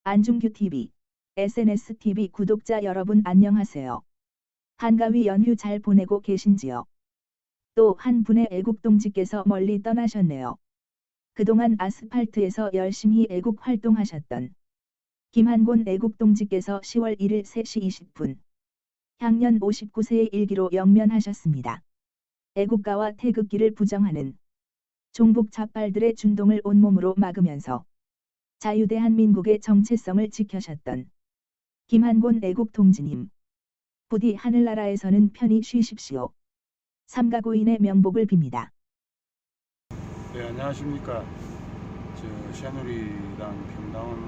안중규TV, SNSTV 구독자 여러분 안녕하세요. 한가위 연휴 잘 보내고 계신지요? 또 한 분의 애국동지께서 멀리 떠나셨네요. 그동안 아스팔트에서 열심히 애국 활동하셨던 김한곤 애국동지께서 10월 1일 3시 20분 향년 59세의 일기로 영면하셨습니다. 애국가와 태극기를 부정하는 종북 좌빨들의 준동을 온몸으로 막으면서 자유대한민국의 정체성을 지켜셨던 김한곤 애국동지님, 부디 하늘나라에서는 편히 쉬십시오. 삼가고인의 명복을 빕니다. 네, 안녕하십니까. 새누리당 평당원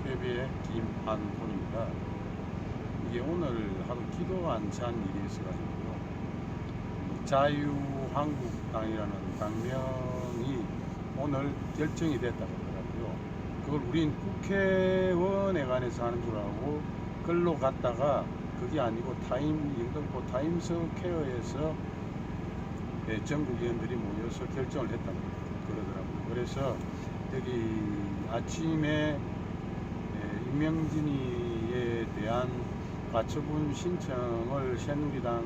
회비의 김한곤입니다. 이게 오늘 하루 기도가 안 찬 일이 있어가지고요. 자유한국당이라는 당명이 오늘 결정이 됐다고 하더라고요. 그걸 우린 국회의원회관에서 하는 줄 알고 글로 갔다가 그게 아니고 영등포 타임스퀘어에서 전국 의원들이 모여서 결정을 했다고 그러더라고요. 그래서 여기 아침에 임명진이에 대한 가처분 신청을 새누리당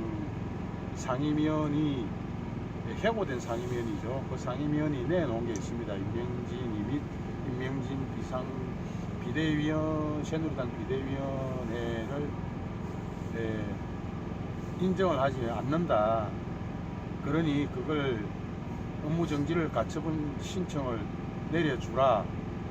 상임위원이 해고된 상임위원이죠. 그 상임위원이 내놓은 게 있습니다. 임명진이 및 임명진 새누리당 비대위원회를 인정을 하지 않는다. 그러니 그걸 업무정지를 가처분 신청을 내려주라.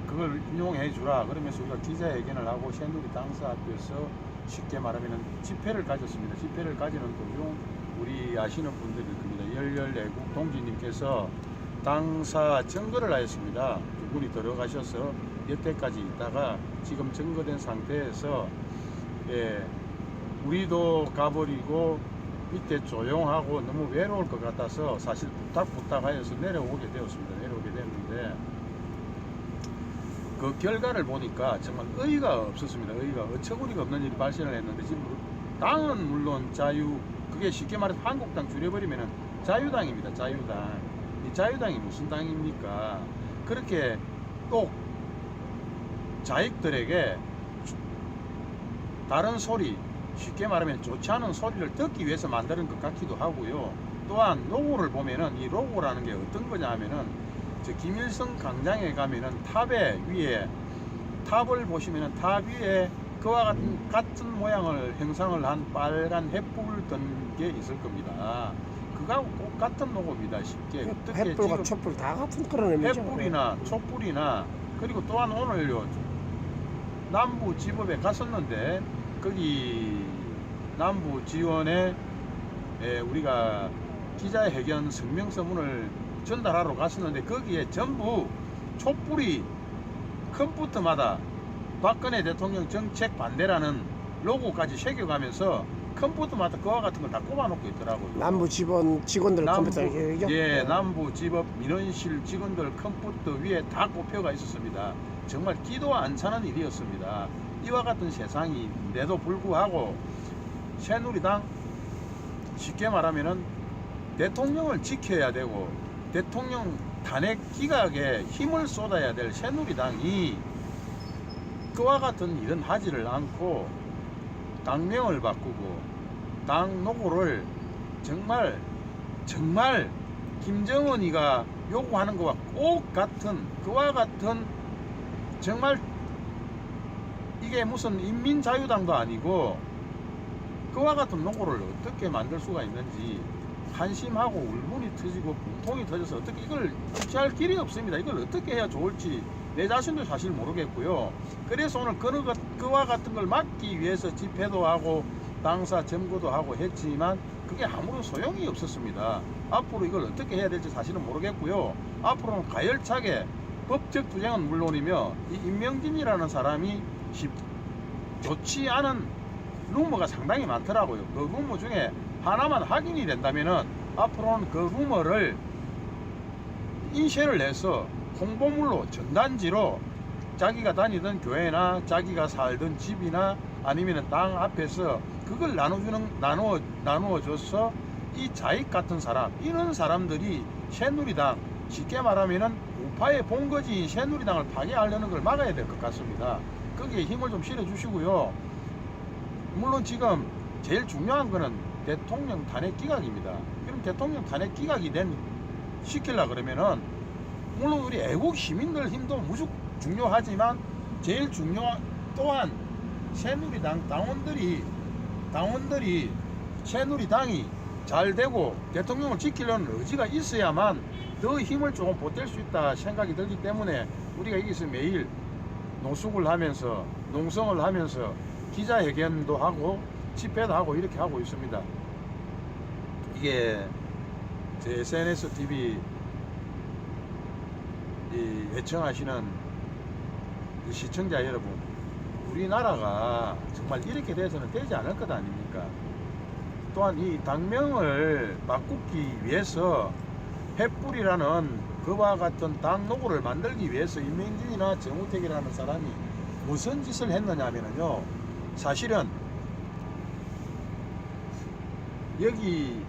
그걸 인용해 주라. 그러면서 우리가 기자회견을 하고 새누리 당사 앞에서 쉽게 말하면 집회를 가졌습니다. 집회를 가지는 도중 우리 아시는 분들일 겁니다. 열렬애국 동지님께서 당사 증거를 하였습니다. 두 분이 들어가셔서 여태까지 있다가 지금 증거된 상태에서 우리도 가버리고 밑에 조용하고 너무 외로울 것 같아서 사실 부탁하여서 내려오게 되었습니다. 내려오게 됐는데 그 결과를 보니까 정말 의의가 없었습니다. 의의가 어처구니가 없는 일이 발생을 했는데 지금 당은 물론 그게 쉽게 말해서 한국당 줄여버리면 자유당입니다. 자유당. 이 자유당이 무슨 당입니까? 그렇게 또 자익들에게 다른 소리, 쉽게 말하면 좋지 않은 소리를 듣기 위해서 만드는 것 같기도 하고요. 또한 로고를 보면은 이 로고라는 게 어떤 거냐 하면은 김일성 광장에 가면은 탑을 보시면은 탑 위에 그와 같은 모양을 형상을 한 빨간 횃불 든 게 있을 겁니다. 그거하고 똑같은 로고입니다. 쉽게 횃불과 촛불 다 같은 그런 의미죠. 횃불이나 촛불이나 그리고 또한 오늘요 남부 지법에 갔었는데 거기 남부 지원에 우리가 기자회견 성명서문을 전달하러 갔었는데 거기에 전부 촛불이 컴퓨터마다 박근혜 대통령 정책 반대라는 로고까지 새겨가면서 컴퓨터마다 그와 같은 걸 다 꼽아놓고 있더라고요. 남부 직원들 컴퓨터 얘기죠? 예, 남부 지법 민원실 직원들 컴퓨터 위에 다 꼽혀가 있었습니다. 정말 기도 안 차는 일이었습니다. 이와 같은 세상인데도 불구하고 새누리당 쉽게 말하면은 대통령을 지켜야 되고 대통령 탄핵 기각에 힘을 쏟아야 될 새누리당이 그와 같은 일은 하지를 않고 당명을 바꾸고 당 로고를 정말 김정은이가 요구하는 것과 그와 같은 정말 이게 무슨 인민자유당도 아니고 그와 같은 로고를 어떻게 만들 수가 있는지 한심하고 울분이 터지고 분통이 터져서 어떻게 이걸 주체할 길이 없습니다. 이걸 어떻게 해야 좋을지 내 자신도 사실 모르겠고요. 그래서 오늘 그와 같은 걸 막기 위해서 집회도 하고 당사 점거도 하고 했지만 그게 아무런 소용이 없었습니다. 앞으로 이걸 어떻게 해야 될지 사실은 모르겠고요. 앞으로는 가열차게 법적 투쟁은 물론이며 이 임명진이라는 사람이 좋지 않은 루머가 상당히 많더라고요. 그 루머 중에 하나만 확인이 된다면은 앞으로는 그 루머를 인쇄를 해서 홍보물로 전단지로 자기가 다니던 교회나 자기가 살던 집이나 아니면 땅 앞에서 그걸 나누어줘서 이 자익 같은 사람, 이런 사람들이 새누리당 쉽게 말하면은 우파의 본거지인 새누리당을 파괴하려는 걸 막아야 될 것 같습니다. 거기에 힘을 좀 실어주시고요. 물론 지금 제일 중요한 거는 대통령 탄핵 기각입니다. 그럼 대통령 탄핵 기각이 시키려 그러면은 물론 우리 애국 시민들 힘도 무척 중요하지만 제일 중요한 또한 새누리당 당원들이 새누리당이 잘 되고 대통령을 지키려는 의지가 있어야만 더 힘을 조금 보탤 수 있다 생각이 들기 때문에 우리가 여기서 매일 노숙을 하면서 농성을 하면서 기자회견도 하고 집회도 하고 이렇게 하고 있습니다. 이게 제 SNS TV 애청하시는 시청자 여러분, 우리나라가 정말 이렇게 돼서는 되지 않을 것 아닙니까? 또한 이 당명을 바꾸기 위해서 횃불이라는 그와 같은 당 로고를 만들기 위해서 임명진이나 정우택이라는 사람이 무슨 짓을 했느냐 하면요, 사실은 여기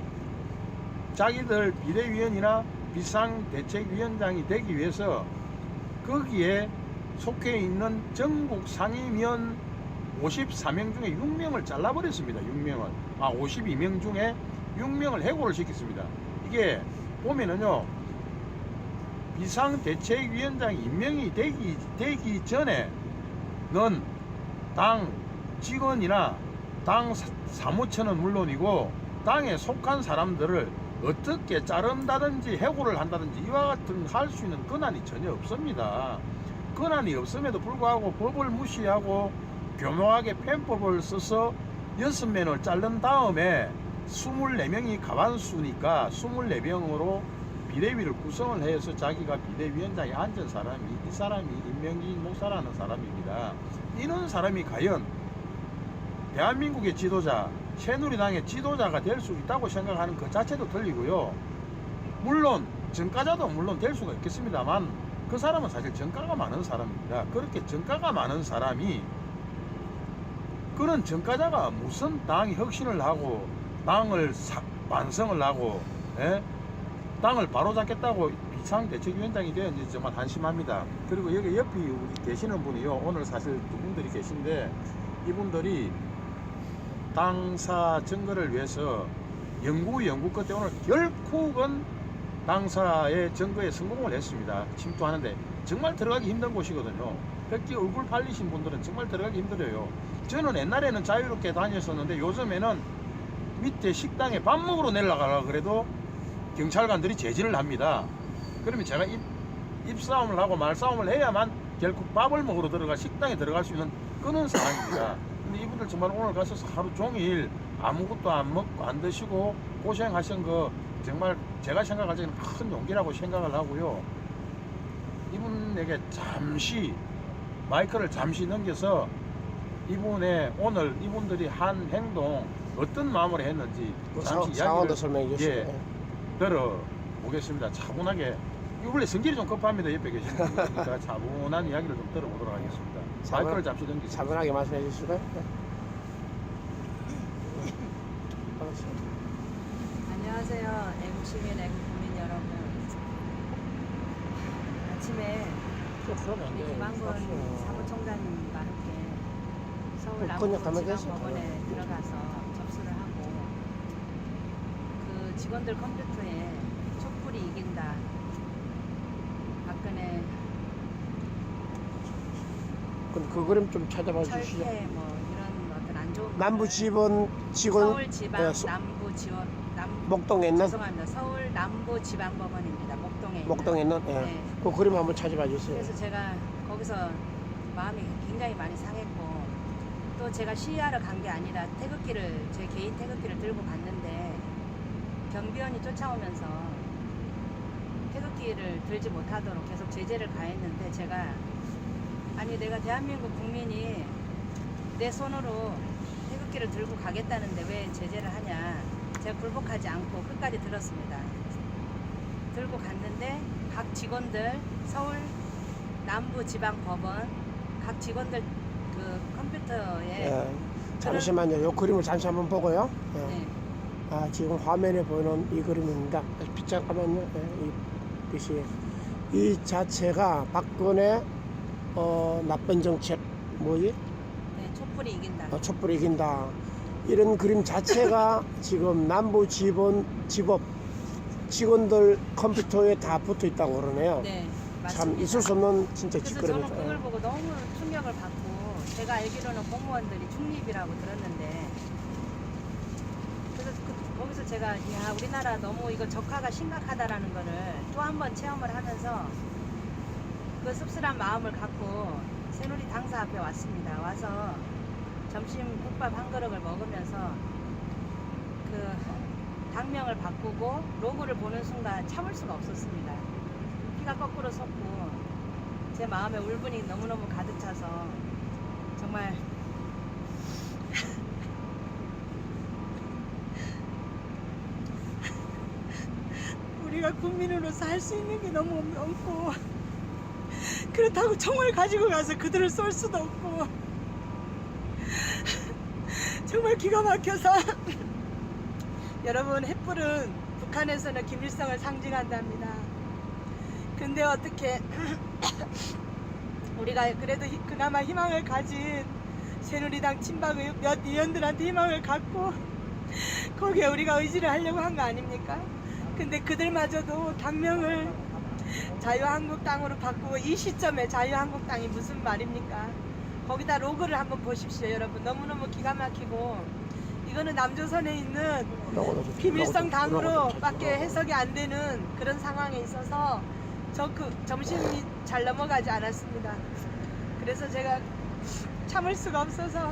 자기들 비대위원이나 비상대책위원장이 되기 위해서 거기에 속해 있는 전국 상임위원 54명 중에 6명을 잘라버렸습니다. 6명을. 52명 중에 6명을 해고를 시켰습니다. 이게 보면은요, 비상대책위원장이 임명이 되기 전에 넌 당 직원이나 당 사무처는 물론이고 당에 속한 사람들을 어떻게 자른다든지 해고를 한다든지 이와 같은 할 수 있는 권한이 전혀 없습니다. 권한이 없음에도 불구하고 법을 무시하고 교묘하게 편법을 써서 6명을 자른 다음에 24명이 가반수니까 24명으로 비대위를 구성을 해서 자기가 비대위원장에 앉은 사람이 이 사람이 임명진 목사라는 사람입니다. 이런 사람이 과연 대한민국의 지도자, 새누리당의 지도자가 될 수 있다고 생각하는 그 자체도 틀리고요. 물론 전과자도 물론 될 수가 있겠습니다만 그 사람은 사실 전과가 많은 사람입니다. 그렇게 전과가 많은 사람이 그런 전과자가 무슨 당 혁신을 하고 당을 완성을 하고 당을 바로잡겠다고 비상대책위원장이 되었는지 정말 한심합니다. 그리고 여기 옆에 우리 계시는 분이요, 오늘 사실 두 분들이 계신데 이분들이 당사 증거를 위해서 연구 끝에 오늘 결국은 당사의 증거에 성공을 했습니다. 침투하는데 정말 들어가기 힘든 곳이거든요. 특히 얼굴 팔리신 분들은 정말 들어가기 힘들어요. 저는 옛날에는 자유롭게 다녔었는데 요즘에는 밑에 식당에 밥 먹으러 내려가라 그래도 경찰관들이 제지를 합니다. 그러면 제가 입싸움을 하고 말싸움을 해야만 결국 밥을 먹으러 들어가 식당에 들어갈 수 있는 그런 상황입니다. 근데 이분들 정말 오늘 가서 하루 종일 아무것도 안 먹고 안 드시고 고생하신 거 정말 제가 생각할 때는 큰 용기라고 생각을 하고요. 이분에게 잠시 마이크를 잠시 넘겨서 이분의 오늘 이분들이 한 행동 어떤 마음으로 했는지 잠시 상황도 이야기를 설명해 주시죠. 들어보겠습니다. 차분하게. 원래 성질이 좀 급합니다. 옆에 계시는 분이니까 차분한 이야기를 좀 들어보도록 하겠습니다. 마이크를 잠시 넘기겠습니다. 차분하게 말씀해 주실까요? 안녕하세요. 애국 시민, 애국 국민 여러분. 아침에 우리 김한근 사무총장님과 함께 서울 남부지방법원에 들어가서 접수를 하고 그 직원들 컴퓨터에 촛불이 이긴다. 박근혜 그 그림 좀 찾아봐 주시죠. 철폐 뭐 이런 어떤 안 좋은 남부지원 직원 서울지방 남부지원 목동에 있는 죄송합니다. 서울 남부지방법원입니다. 목동에 목동에 있는 네. 그 그림 한번 찾아봐 주세요. 그래서 제가 거기서 마음이 굉장히 많이 상했고 또 제가 시위하러 간 게 아니라 태극기를 제 개인 태극기를 들고 갔는데 경비원이 쫓아오면서 태극기를 들지 못하도록 계속 제재를 가했는데 제가 아니 내가 대한민국 국민이 내 손으로 태극기를 들고 가겠다는데 왜 제재를 하냐. 제가 굴복하지 않고 끝까지 들었습니다. 들고 갔는데 각 직원들 서울 남부지방법원 각 직원들 그 컴퓨터에 잠시만요. 요 그림을 잠시 한번 보고요. 네. 지금 화면에 보이는 이 그림입니다. 잠깐만요. 이 불빛이. 이 자체가 박근혜 나쁜 정책 뭐지? 네, 촛불이 이긴다. 촛불이 이긴다. 이런 그림 자체가 지금 남부 지법 직원들 컴퓨터에 다 붙어 있다고 그러네요. 네, 맞습니다. 참 있을 수 없는 진짜 그래서 저는 그걸 짓거리입니다. 보고 너무 충격을 받고, 제가 알기로는 공무원들이 중립이라고 들었는데, 그래서 거기서 제가 야, 우리나라 너무 이거 적화가 심각하다라는 거를 또 한 번 체험을 하면서 그 씁쓸한 마음을 갖고 새누리 당사 앞에 왔습니다. 와서 점심 국밥 한 그릇을 먹으면서 그 당명을 바꾸고 로고를 보는 순간 참을 수가 없었습니다. 피가 거꾸로 섰고 제 마음에 울분이 너무너무 가득 차서 정말 우리가 국민으로서 할 수 있는 게 너무 없고, 그렇다고 총을 가지고 가서 그들을 쏠 수도 없고, 정말 기가 막혀서 여러분, 횃불은 북한에서는 김일성을 상징한답니다. 근데 어떻게 우리가 그래도 그나마 희망을 가진 새누리당 친박 몇 의원들한테 희망을 갖고 거기에 우리가 의지를 하려고 한 거 아닙니까? 근데 그들마저도 당명을 자유한국당으로 바꾸고, 이 시점에 자유한국당이 무슨 말입니까? 거기다 로고를 한번 보십시오. 여러분, 너무너무 기가 막히고, 이거는 남조선에 있는 김일성 당으로 밖에 해석이 안 되는 그런 상황에 있어서 저 정신이 잘 넘어가지 않았습니다. 그래서 제가 참을 수가 없어서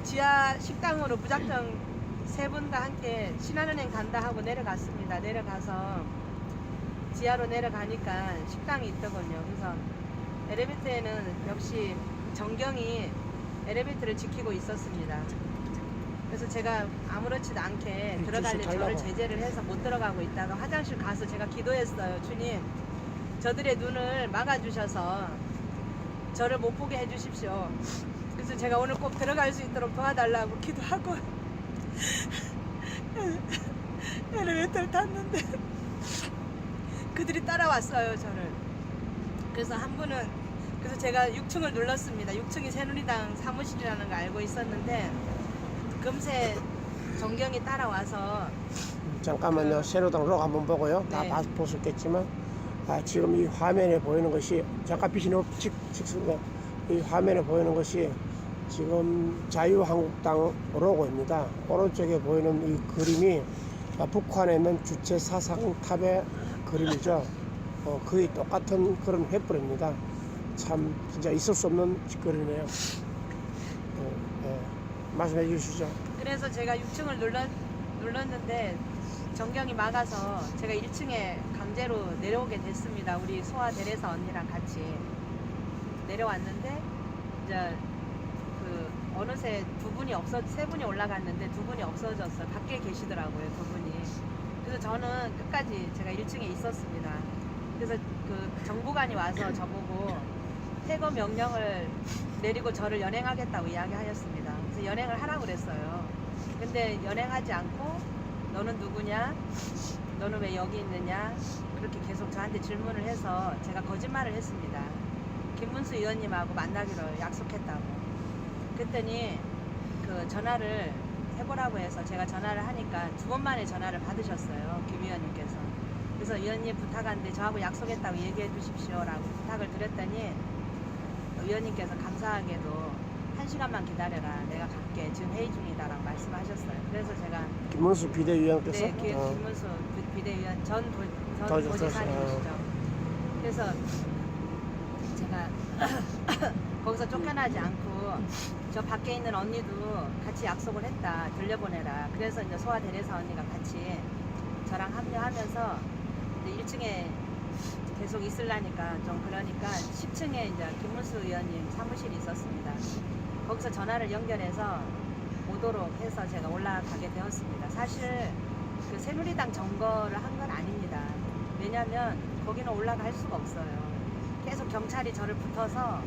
지하 식당으로 무작정 세 분과 함께 신한은행 간다 하고 내려갔습니다. 내려가서 지하로 내려가니까 식당이 있더군요. 그래서 엘리베이터에는 역시 정경이 엘리베이터를 지키고 있었습니다. 그래서 제가 아무렇지도 않게 들어갈래 저를 제재를 해서 못 들어가고 있다가 화장실 가서 제가 기도했어요. 주님, 저들의 눈을 막아주셔서 저를 못 보게 해주십시오. 그래서 제가 오늘 꼭 들어갈 수 있도록 도와달라고 기도하고 엘리베이터를 탔는데 그들이 따라왔어요, 저를. 그래서 한 분은, 그래서 제가 6층을 눌렀습니다. 6층이 새누리당 사무실이라는 거 알고 있었는데 금세 정경이 따라와서 잠깐만요. 새누리당 로고 한번 보고요. 네. 다 보셨겠지만 지금 이 화면에 보이는 것이 잠깐 빛이 너무 직습니다. 이 화면에 보이는 것이 지금 자유한국당 로고입니다. 오른쪽에 보이는 이 그림이 북한에 있는 주체 사상탑의 그림이죠. 거의 똑같은 그런 횃불입니다. 참 진짜 있을 수 없는 짓거리네요. 말씀해 주시죠. 그래서 제가 6층을 눌렀는데 정경이 막아서 제가 1층에 강제로 내려오게 됐습니다. 우리 소아 데레사 언니랑 같이 내려왔는데 이제 그 어느새 세 분이 올라갔는데 두 분이 없어졌어요. 밖에 계시더라고요, 두 분이. 그래서 저는 끝까지 제가 1층에 있었습니다. 그래서 그 정부관이 와서 저보고 퇴거 명령을 내리고 저를 연행하겠다고 이야기하였습니다. 그래서 연행을 하라고 그랬어요. 근데 연행하지 않고 너는 누구냐? 너는 왜 여기 있느냐? 그렇게 계속 저한테 질문을 해서 제가 거짓말을 했습니다. 김문수 의원님하고 만나기로 약속했다고. 그랬더니 그 전화를 해보라고 해서 제가 전화를 하니까 2번 만에 전화를 받으셨어요, 김 의원님께서. 그래서 의원님 부탁한데 저하고 약속했다고 얘기해 주십시오 라고 부탁을 드렸더니 의원님께서 감사하게도 1시간만 기다려라, 내가 갈게, 지금 회의 중이다 라고 말씀하셨어요. 그래서 제가 김문수 비대위원께서 네, 김문수 비대위원 전 도지사님이시죠. 그래서 제가 거기서 쫓겨나지 않고 저 밖에 있는 언니도 같이 약속을 했다, 들려보내라. 그래서 이제 소아 데레사 언니가 같이 저랑 합류하면서 이제 1층에 계속 있으려니까 좀 그러니까 10층에 이제 김문수 의원님 사무실이 있었습니다. 거기서 전화를 연결해서 오도록 해서 제가 올라가게 되었습니다. 사실 그 새누리당 점거를 한 건 아닙니다. 왜냐면 거기는 올라갈 수가 없어요. 계속 경찰이 저를 붙어서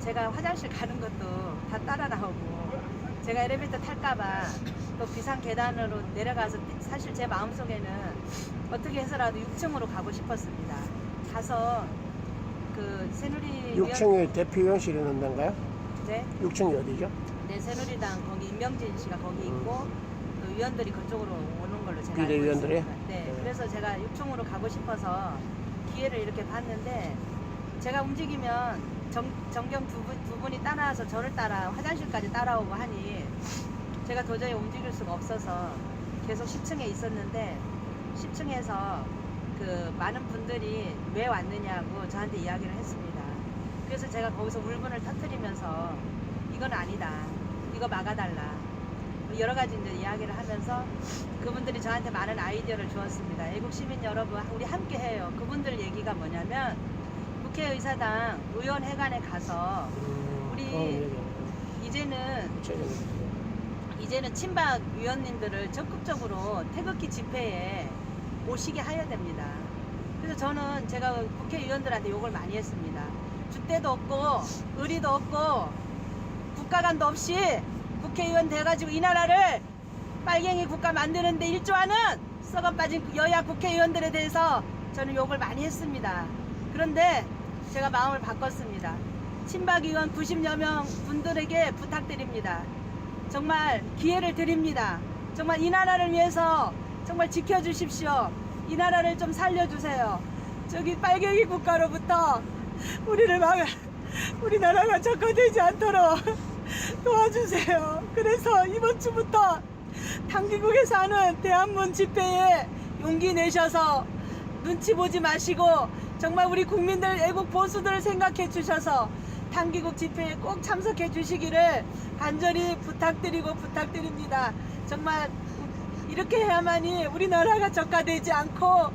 제가 화장실 가는 것도 다 따라 나오고 제가 엘리베이터 탈까봐 또 비상 계단으로 내려가서 사실 제 마음속에는 어떻게 해서라도 6층으로 가고 싶었습니다. 가서 그 새누리 6층에 대표위원실이 있는 데인가요? 네, 6층이 어디죠? 네, 새누리당 거기 임명진 씨가 거기 있고 또 위원들이 그쪽으로 오는 걸로 제가 알고 비대위원들이? 있습니다. 네, 네. 그래서 제가 6층으로 가고 싶어서 기회를 이렇게 봤는데 제가 움직이면 정경 두 분이 따라와서 저를 따라 화장실까지 따라오고 하니 제가 도저히 움직일 수가 없어서 계속 10층에 있었는데 10층에서 그 많은 분들이 왜 왔느냐고 저한테 이야기를 했습니다. 그래서 제가 거기서 울분을 터뜨리면서 이건 아니다. 이거 막아달라. 여러 가지 이제 이야기를 하면서 그분들이 저한테 많은 아이디어를 주었습니다. 애국 시민 여러분, 우리 함께 해요. 그분들 얘기가 뭐냐면 국회의사당 의원회관에 가서 우리 이제는 친박 위원님들을 적극적으로 태극기 집회에 오시게 하여야 됩니다. 그래서 저는 제가 국회의원들한테 욕을 많이 했습니다. 줏대도 없고 의리도 없고 국가관도 없이 국회의원 돼가지고 이 나라를 빨갱이 국가 만드는데 일조하는 썩어 빠진 여야 국회의원들에 대해서 저는 욕을 많이 했습니다. 그런데 제가 마음을 바꿨습니다. 친박의원 90여 명 분들에게 부탁드립니다. 정말 기회를 드립니다. 정말 이 나라를 위해서 정말 지켜주십시오. 이 나라를 좀 살려주세요. 저기 빨갱이 국가로부터 우리나라가 적화되지 않도록 도와주세요. 그래서 이번 주부터 당기국에서 하는 대한문 집회에 용기 내셔서 눈치 보지 마시고 정말 우리 국민들 애국 보수들을 생각해 주셔서 당기국 집회에 꼭 참석해 주시기를 간절히 부탁드립니다. 정말 이렇게 해야만이 우리나라가 적화되지 않고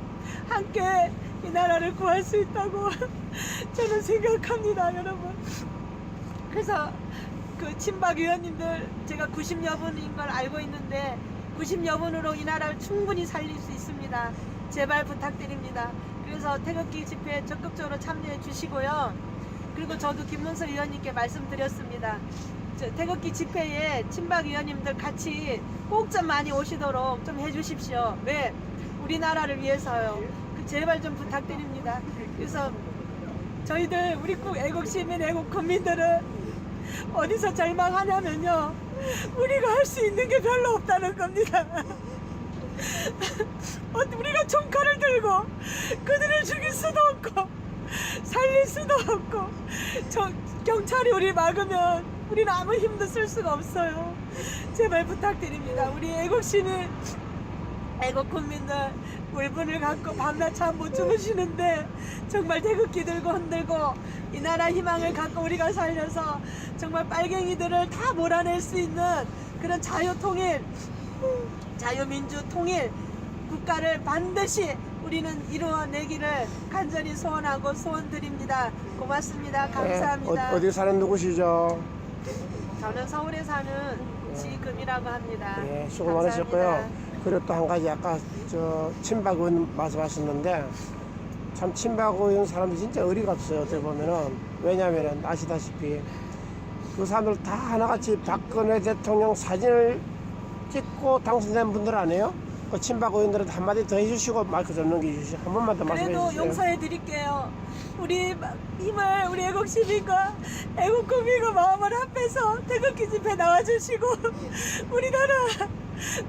함께 이 나라를 구할 수 있다고 저는 생각합니다, 여러분. 그래서 그 친박 의원님들 제가 90여 분인 걸 알고 있는데 90여 분으로 이 나라를 충분히 살릴 수 있습니다. 제발 부탁드립니다. 그래서 태극기 집회에 적극적으로 참여해 주시고요. 그리고 저도 김문수 의원님께 말씀드렸습니다. 태극기 집회에 친박 의원님들 같이 꼭 좀 많이 오시도록 좀 해주십시오. 왜? 우리나라를 위해서요. 제발 좀 부탁드립니다. 그래서 저희들 우리 애국 시민 애국 국민들은 어디서 절망하냐면요, 우리가 할 수 있는 게 별로 없다는 겁니다. 우리가 총칼을 들고 그들을 죽일 수도 없고 살릴 수도 없고 경찰이 우리 막으면 우리는 아무 힘도 쓸 수가 없어요. 제발 부탁드립니다. 우리 애국 시민 애국 국민들 울분을 갖고 밤낮 잠 못 주무시는데 정말 태극기 들고 흔들고 이 나라 희망을 갖고 우리가 살려서 정말 빨갱이들을 다 몰아낼 수 있는 그런 자유통일, 자유민주 통일 국가를 반드시 우리는 이루어내기를 간절히 소원하고 소원드립니다. 고맙습니다. 감사합니다. 네, 어디 사는 누구시죠? 저는 서울에 사는 지금이라고 합니다. 네, 수고 많으셨고요. 감사합니다. 그리고 또 한 가지 아까 친박 의원 말씀하셨는데 참 친박 의원 사람들이 진짜 의리가 없어요. 어떻게 보면은. 왜냐면은 아시다시피 그 사람들 다 하나같이 박근혜 대통령 사진을 찍고 당선된 분들 아니에요? 그 친박 의원들한테 한마디 더 해주시고 마이크 좀 넘겨주시죠. 한 번만 더 말씀해 그래도 주세요. 용서해 드릴게요. 우리 힘을 우리 애국 시민과 애국 국민과 마음을 합해서 태극기 집회 나와주시고 우리나라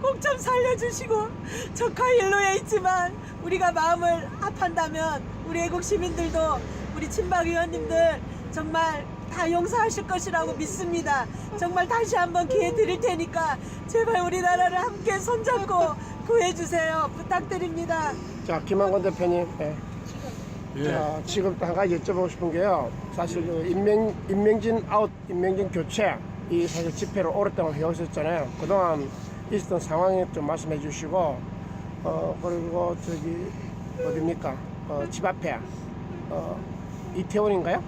꼭 좀 살려주시고 적화 일로에 있지만 우리가 마음을 합한다면 우리 애국 시민들도 우리 친박 의원님들 정말 다 용서하실 것이라고 믿습니다. 정말 다시 한번 기회 드릴 테니까 제발 우리나라를 함께 손잡고 구해주세요. 부탁드립니다. 자, 김한권 대표님. 네. 예. 자, 지금 또 한 가지 여쭤보고 싶은 게요. 사실 그 임명진 아웃, 임명진 교체 이 사실 집회를 오랫동안 해오셨잖아요. 그동안 있었던 상황에 좀 말씀해 주시고 그리고 저기 어딥니까? 집 앞에 이태원인가요?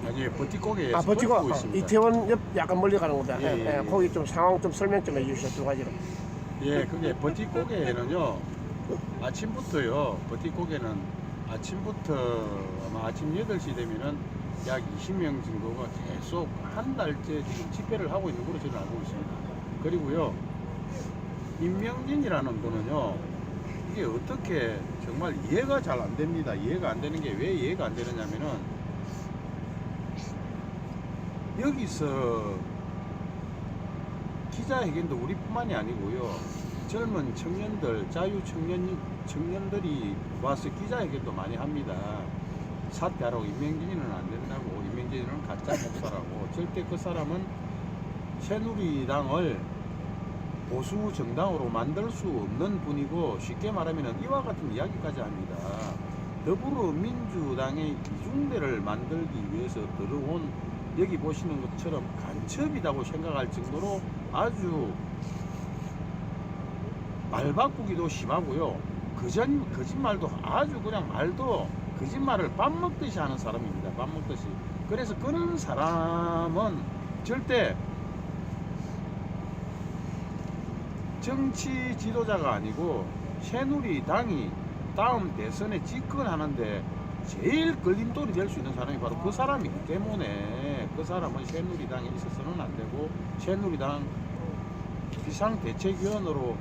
아니 버티고개 버티고 있습니다. 이태원 옆 약간 멀리 가는 곳다. 예, 예, 예. 거기 좀 상황 좀 설명 좀 해주시죠. 두 가지로. 예, 그게 버티고개는요 아침부터요. 버티고개는 아침부터 아마 아침 8시 되면은 약 20명 정도가 계속 한 달째 지금 집회를 하고 있는 걸로 저는 알고 있습니다. 그리고요, 임명진이라는 분은요, 이게 어떻게 정말 이해가 잘 안 됩니다. 이해가 안 되는 게 왜 이해가 안 되느냐면은, 여기서 기자회견도 우리뿐만이 아니고요, 젊은 청년들, 청년들이 와서 기자회견도 많이 합니다. 사퇴하라고, 임명진이는 안 된다고, 임명진이는 가짜 목사라고. 절대 그 사람은 새누리당을 보수 정당으로 만들 수 없는 분이고, 쉽게 말하면 이와 같은 이야기까지 합니다. 더불어민주당의 이중대를 만들기 위해서 들어온, 여기 보시는 것처럼 간첩이라고 생각할 정도로 아주 말 바꾸기도 심하고요, 거짓말도 아주 그냥 말도 거짓말을 밥 먹듯이 하는 사람입니다. 밥 먹듯이. 그래서 그런 사람은 절대 정치 지도자가 아니고 새누리당이 다음 대선에 집권하는데 제일 걸림돌이 될 수 있는 사람이 바로 그 사람이기 때문에, 그 사람은 새누리당에 있어서는 안 되고, 새누리당 비상대책위원으로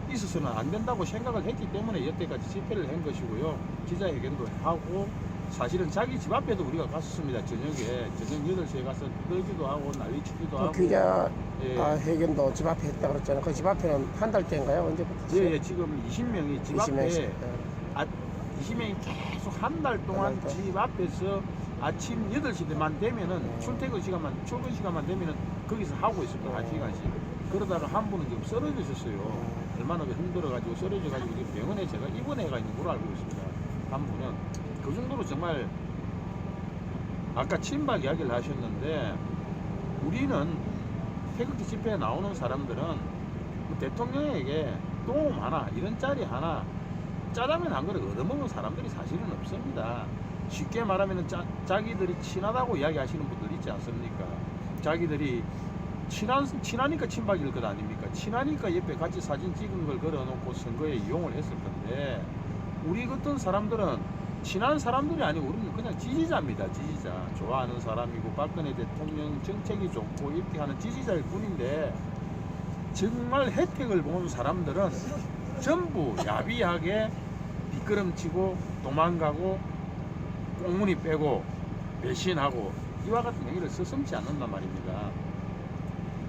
있어서는 안 된다고 생각을 했기 때문에 여태까지 집회를 한 것이고요. 기자회견도 하고, 사실은 자기 집 앞에도 우리가 갔었습니다. 저녁 8시에 가서 떨기도 하고 난리치기도 하고. 기자 예. 회견도 집 앞에 했다 그랬잖아요. 그 집 앞에는 한 달째인가요? 언제부터? 예, 지금 20명이 집 20명씩. 앞에 20명이 계속 한 달 동안 한 달 동안. 집 앞에서 아침 8시만 되면은 네. 출근 시간만 되면은 거기서 하고 있습니다. 한 시간씩. 그러다가 한 분은 지금 쓰러지셨어요. 얼마나 힘들어가지고 쓰러져가지고 지금 병원에 제가 입원해가 있는 걸로 알고 있습니다. 한 분은. 그 정도로 정말, 아까 친박 이야기를 하셨는데, 우리는 태극기 집회에 나오는 사람들은 뭐 대통령에게 똥 하나, 이런 짤이 하나, 짜장면 한 그릇 얻어먹은 사람들이 사실은 없습니다. 쉽게 말하면 자기들이 친하다고 이야기하시는 분들 있지 않습니까? 자기들이 친하니까 친박일 것 아닙니까? 친하니까 옆에 같이 사진 찍은 걸 걸어놓고 선거에 이용을 했을 건데, 우리 같은 사람들은 친한 사람들이 아니고 우리는 그냥 지지자입니다. 지지자. 좋아하는 사람이고 박근혜 대통령 정책이 좋고 이렇게 하는 지지자일 뿐인데, 정말 혜택을 본 사람들은 전부 야비하게 뒷걸음치고 도망가고 꽁무니 빼고 배신하고 이와 같은 얘기를 서슴지 않는단 말입니다.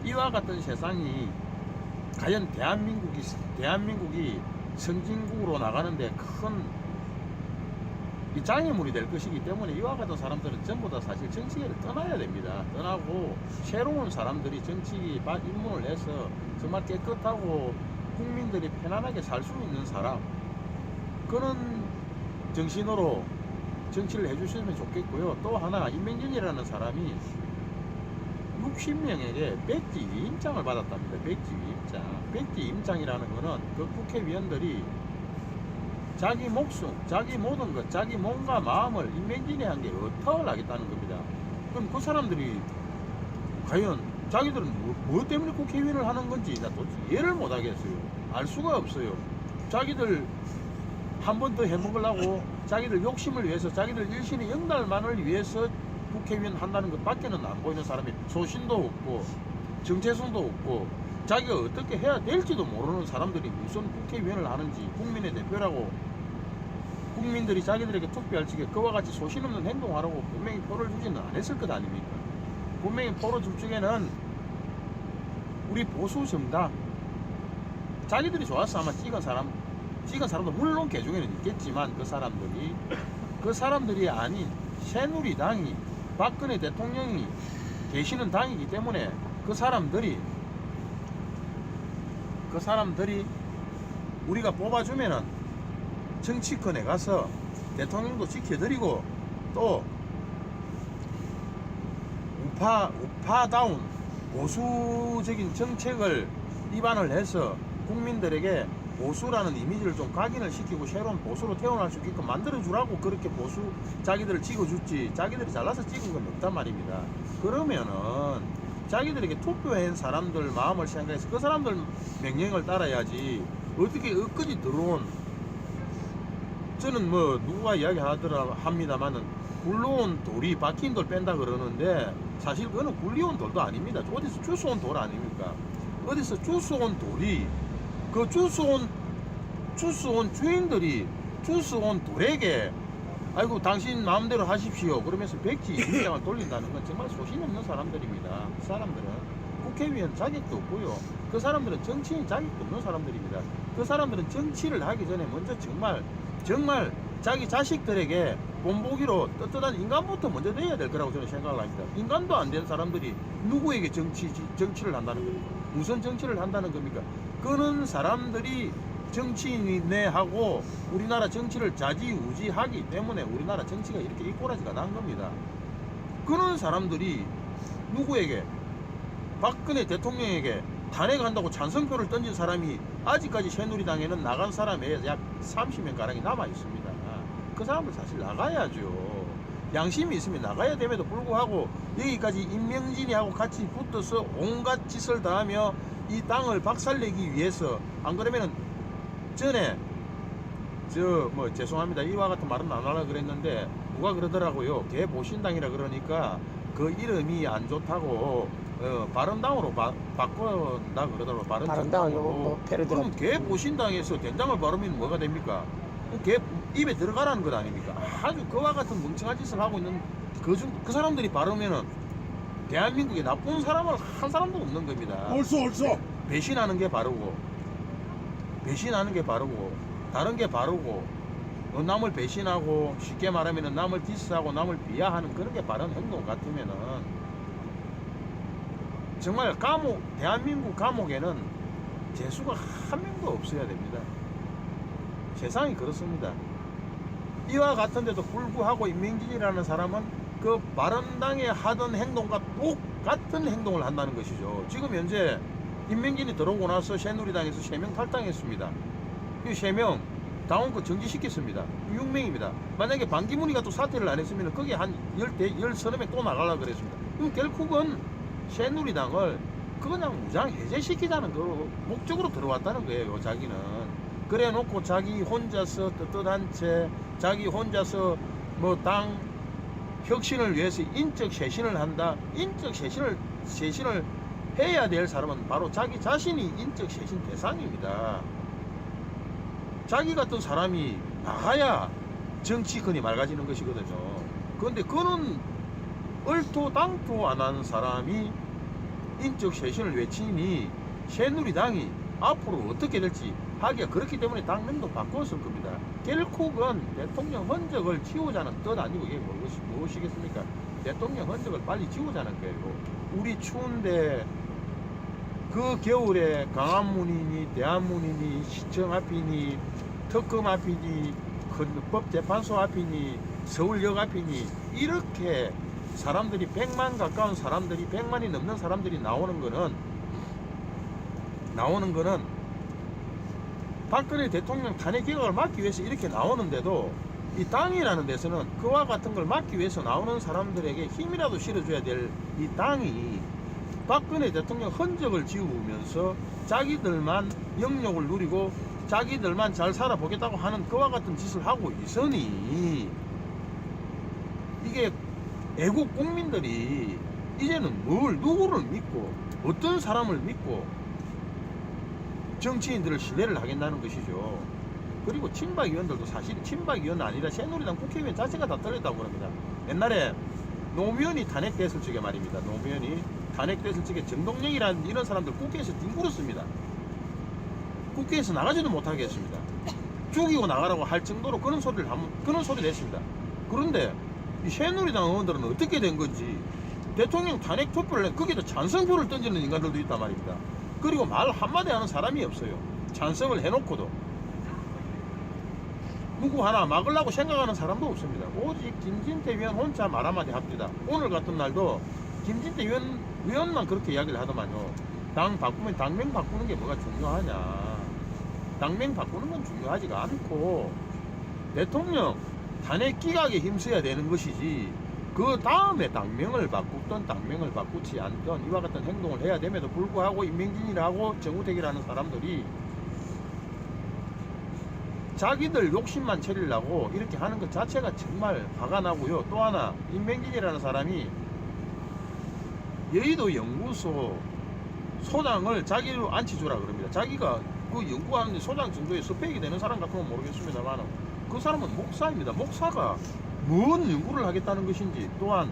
이와 같은 세상이 과연 대한민국이 선진국으로 나가는데 큰 이 장애물이 될 것이기 때문에 이와 같은 사람들은 전부 다 사실 정치계를 떠나야 됩니다. 떠나고 새로운 사람들이 정치에 입문을 해서 정말 깨끗하고 국민들이 편안하게 살 수 있는 사람, 그런 정신으로 정치를 해주시면 좋겠고요. 또 하나, 임명진이라는 사람이 60명에게 백지 위임장을 받았답니다. 백지 위임장. 백지 위임장이라는 거는 그 국회의원들이 자기 목숨, 자기 모든 것, 자기 몸과 마음을 임명진이 한 게 어떻게 하겠다는 겁니다. 그럼 그 사람들이 과연 자기들은 뭐 때문에 국회의원을 하는 건지 나 도대체 이해를 못 하겠어요. 알 수가 없어요. 자기들 한 번 더 해먹으려고, 자기들 욕심을 위해서, 자기들 일신의 영달만을 위해서 국회의원 한다는 것 밖에는 안 보이는 사람이 소신도 없고 정체성도 없고 자기가 어떻게 해야 될지도 모르는 사람들이 무슨 국회의원을 하는지, 국민의 대표라고 국민들이 자기들에게 투표할 적에 그와 같이 소신 없는 행동하라고 분명히 표를 주지는 않았을 것 아닙니까? 분명히 표를 줄 적에는 우리 보수 정당, 자기들이 좋아서 아마 찍은 사람도 물론 개중에는 있겠지만 그 사람들이 아닌 새누리당이, 박근혜 대통령이 계시는 당이기 때문에 그 사람들이 우리가 뽑아주면은 정치권에 가서 대통령도 지켜드리고 또 우파다운 보수적인 정책을 입안을 해서 국민들에게 보수라는 이미지를 좀 각인을 시키고 새로운 보수로 태어날 수 있게끔 만들어주라고 그렇게 보수 자기들을 찍어줬지, 자기들이 잘나서 찍은 건 없단 말입니다. 그러면은 자기들에게 투표한 사람들 마음을 생각해서 그 사람들 명령을 따라야지, 어떻게 엊그제 들어온, 저는 뭐 누가 이야기하더라 합니다만은 굴러온 돌이 박힌 돌 뺀다 그러는데 사실 그거는 굴려온 돌도 아닙니다. 어디서 주워온 돌 아닙니까? 어디서 주워온 돌이 그 주워온 주인들이 주워온 돌에게 아이고 당신 마음대로 하십시오 그러면서 백지 입장을 돌린다는 건 정말 소신 없는 사람들입니다. 그 사람들은 국회의원 자격도 없고요. 그 사람들은 정치인 자격도 없는 사람들입니다. 그 사람들은 정치를 하기 전에 먼저 정말 자기 자식들에게 본보기로 떳떳한 인간부터 먼저 돼야 될 거라고 저는 생각을 합니다. 인간도 안 된 사람들이 누구에게 정치를 한다는 겁니까? 무슨 정치를 한다는 겁니까? 그런 사람들이 정치인이네 하고 우리나라 정치를 좌지우지하기 때문에 우리나라 정치가 이렇게 이꼬라지가 난 겁니다. 그런 사람들이 누구에게 박근혜 대통령에게 탄핵한다고 찬성표를 던진 사람이 아직까지 새누리당에는 나간 사람에 약 30명 가량이 남아 있습니다. 그 사람들 사실 나가야죠. 양심이 있으면 나가야 됨에도 불구하고 여기까지 임명진이하고 같이 붙어서 온갖 짓을 다하며 이 땅을 박살내기 위해서 안 그러면은 전에 죄송합니다. 이와 같은 말은 안 하려고 그랬는데 누가 그러더라고요. 개보신당이라 그러니까 그 이름이 안 좋다고 바른당으로 바꾼다 그러더라고요. 바른당으로. 그럼 개보신당에서 된장을 바르면 뭐가 됩니까? 개 입에 들어가라는 것 아닙니까? 아주 그와 같은 멍청한 짓을 하고 있는 그 사람들이 바르면은 대한민국에 나쁜 사람을 한 사람도 없는 겁니다. 옳소. 배신하는 게 바르고 다른 게 바르고 남을 배신하고 쉽게 말하면 남을 디스하고 남을 비하하는 그런 게 바른 행동 같으면은 정말 대한민국 감옥에는 죄수가 한 명도 없어야 됩니다. 세상이 그렇습니다. 이와 같은데도 불구하고 임명진이라는 사람은 그 바른당에 하던 행동과 똑같은 행동을 한다는 것이죠. 지금 현재 임명진이 들어오고 나서 새누리당에서 3명 탈당했습니다. 이 3명 당원권 정지시켰습니다. 6명입니다. 만약에 반기문이가 또 사퇴를 안 했으면 거기에 한 10서너 명 또 나가려고 그랬습니다. 그럼 결국은 새누리당을 그냥 무장 해제시키자는 그 목적으로 들어왔다는 거예요. 자기는. 그래 놓고 자기 혼자서 떳떳한 채 자기 혼자서 당 혁신을 위해서 인적 쇄신을 한다. 인적 쇄신을 해야 될 사람은 바로 자기 자신이 인적 쇄신 대상입니다. 자기 같은 사람이 나가야 정치권이 맑아지는 것이거든요. 그런데 그는 얼토당토 안 하는 사람이 인적 쇄신을 외치니 새누리당이 앞으로 어떻게 될지 하기가 그렇기 때문에 당명도 바꿨을 겁니다. 결국은 대통령 흔적을 지우자는 뜻 아니고 이게 무엇이겠습니까? 대통령 흔적을 빨리 지우자는 거예요. 우리 추운데 그 겨울에 광화문이니 대한문이니 시청 앞이니 특검 앞이니 법재판소 앞이니 서울역 앞이니 이렇게 사람들이 100만 가까운 사람들이 100만이 넘는 사람들이 나오는 거는 박근혜 대통령 탄핵 개각을 막기 위해서 이렇게 나오는데도 이 당이라는 데서는 그와 같은 걸 막기 위해서 나오는 사람들에게 힘이라도 실어줘야 될 이 당이 박근혜 대통령 흔적을 지우면서 자기들만 영욕을 누리고 자기들만 잘 살아보겠다고 하는 그와 같은 짓을 하고 있으니 이게 애국 국민들이 이제는 누구를 믿고 어떤 사람을 믿고 정치인들을 신뢰를 하겠다는 것이죠. 그리고 친박위원들도 사실 친박위원 아니라 새누리당 국회의원 자체가 다 떨렸다고 그럽니다. 옛날에 노무현이 탄핵됐을 적에 말입니다. 노무현이 탄핵됐을 적에 정동영이라는 이런 사람들 국회에서 뒹굴었습니다. 국회에서 나가지도 못하게 했습니다. 죽이고 나가라고 할 정도로 그런 소리를 했습니다. 그런데 이 새누리당 의원들은 어떻게 된 건지 대통령 탄핵 투표를 거기다 찬성표를 던지는 인간들도 있단 말입니다. 그리고 말 한마디 하는 사람이 없어요. 찬성을 해놓고도 누구 하나 막으려고 생각하는 사람도 없습니다. 오직 김진태 위원 혼자 말 한마디 합니다. 오늘 같은 날도 김진태 위원만 그렇게 이야기를 하더만요. 당 바꾸면 당명 바꾸는 게 뭐가 중요하냐. 당명 바꾸는 건 중요하지가 않고 대통령 탄핵 기각에 힘써야 되는 것이지 그 다음에 당명을 바꾸던 당명을 바꾸지 않던 이와 같은 행동을 해야 됨에도 불구하고 임명진이라고 정우택이라는 사람들이 자기들 욕심만 채리려고 이렇게 하는 것 자체가 정말 화가 나고요. 또 하나 임명진이라는 사람이 여의도 연구소 소장을 자기로 앉혀주라 그럽니다. 자기가 그 연구하는 소장 정도의 스펙이 되는 사람 같으면 모르겠습니다만 그 사람은 목사입니다. 목사가 뭔 연구를 하겠다는 것인지, 또한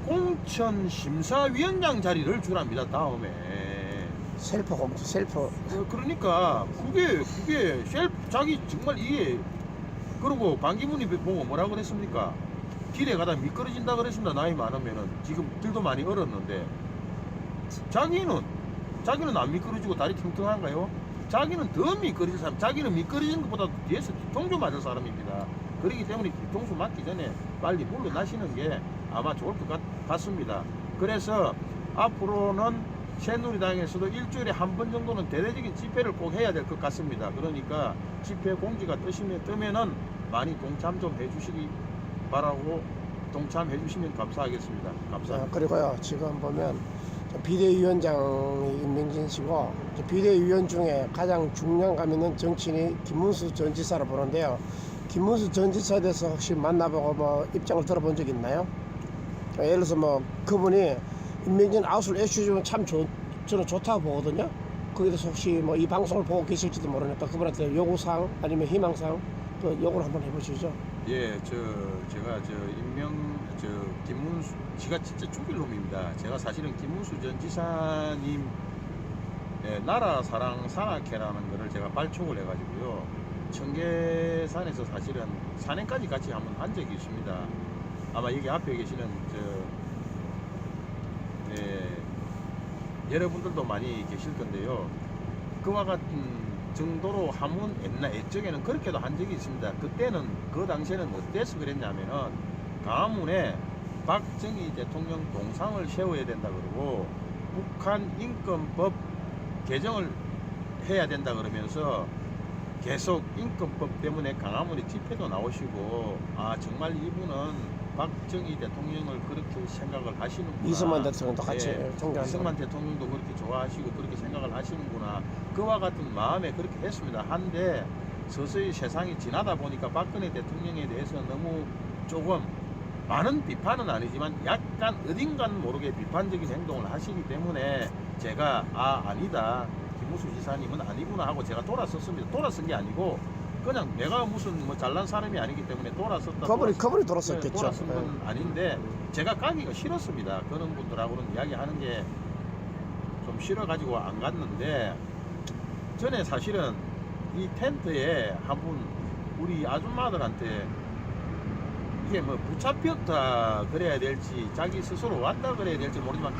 공천 심사위원장 자리를 주랍니다. 다음에 셀프 공투 셀프. 그러니까 그게 자기 정말 이게. 그리고 반기문이 보고 뭐라 그랬습니까? 길에 가다 미끄러진다 그랬습니다. 나이 많으면은. 지금 길도 많이 얼었는데 자기는 안 미끄러지고 다리 퉁퉁한가요? 자기는 더 미끄러질 사람. 자기는 미끄러지는 것보다 뒤에서 뒤통수 맞을 사람입니다. 그렇기 때문에 뒤통수 맞기 전에 빨리 물러나시는 게 아마 좋을 것 같습니다. 그래서 앞으로는 새누리당에서도 일주일에 한 번 정도는 대대적인 집회를 꼭 해야 될 것 같습니다. 그러니까 집회 공지가 뜨면은 많이 동참 좀 해주시기 바라고, 동참해 주시면 감사하겠습니다. 감사합니다. 그리고요, 지금 보면 비대위원장이 임명진 씨고, 비대위원 중에 가장 중량감 있는 정치인이 김문수 전 지사를 보는데요. 김문수 전 지사에 대해서 혹시 만나보고 뭐 입장을 들어본 적 있나요? 예를 들어서 뭐 그분이 임명진 아웃을 애쉬주면 참 저는 좋다고 보거든요. 거기에 대해서 혹시 뭐 이 방송을 보고 계실지도 모르니까 그분한테 요구사항 아니면 희망사항 그 요구를 한번 해보시죠. 예, 제가 김문수 씨가 진짜 죽일 놈입니다. 제가 사실은 김문수 전 지사님 나라 사랑 산악회라는 거를 제가 발족을 해가지고요. 청계산에서 사실은 산행까지 같이 한번 한 적이 있습니다. 아마 여기 앞에 계시는 여러분들도 많이 계실 건데요. 그와 같은 정도로 하면 옛적에는 그렇게도 한 적이 있습니다. 그때는 그 당시에는 어때서 그랬냐면은 가문에 박정희 대통령 동상을 세워야 된다 그러고 북한 인권법 개정을 해야 된다 그러면서 계속 인권법 때문에 강화문에 집회도 나오시고, 아 정말 이분은 박정희 대통령을 그렇게 생각을 하시는구나. 이승만 대통령도 같이 존경한다. 이승만 대통령도 그렇게 좋아하시고 그렇게 생각을 하시는구나. 그와 같은 마음에 그렇게 했습니다. 한데 서서히 세상이 지나다 보니까 박근혜 대통령에 대해서 너무 조금 많은 비판은 아니지만 약간 어딘가는 모르게 비판적인 행동을 하시기 때문에 제가 아니다. 김문수 지사님은 아니구나 하고 제가 돌아섰습니다. 돌아선 게 아니고 그냥 내가 무슨 뭐 잘난 사람이 아니기 때문에 돌아섰다. 그분이 돌아섰겠죠. 돌아선 건 아닌데 제가 가기가 싫었습니다. 그런 분들하고는 이야기하는 게 좀 싫어가지고 안 갔는데, 전에 사실은 이 텐트에 한 분 우리 아줌마들한테 이게 뭐 붙잡혔다 그래야 될지 자기 스스로 왔다 그래야 될지 모르지만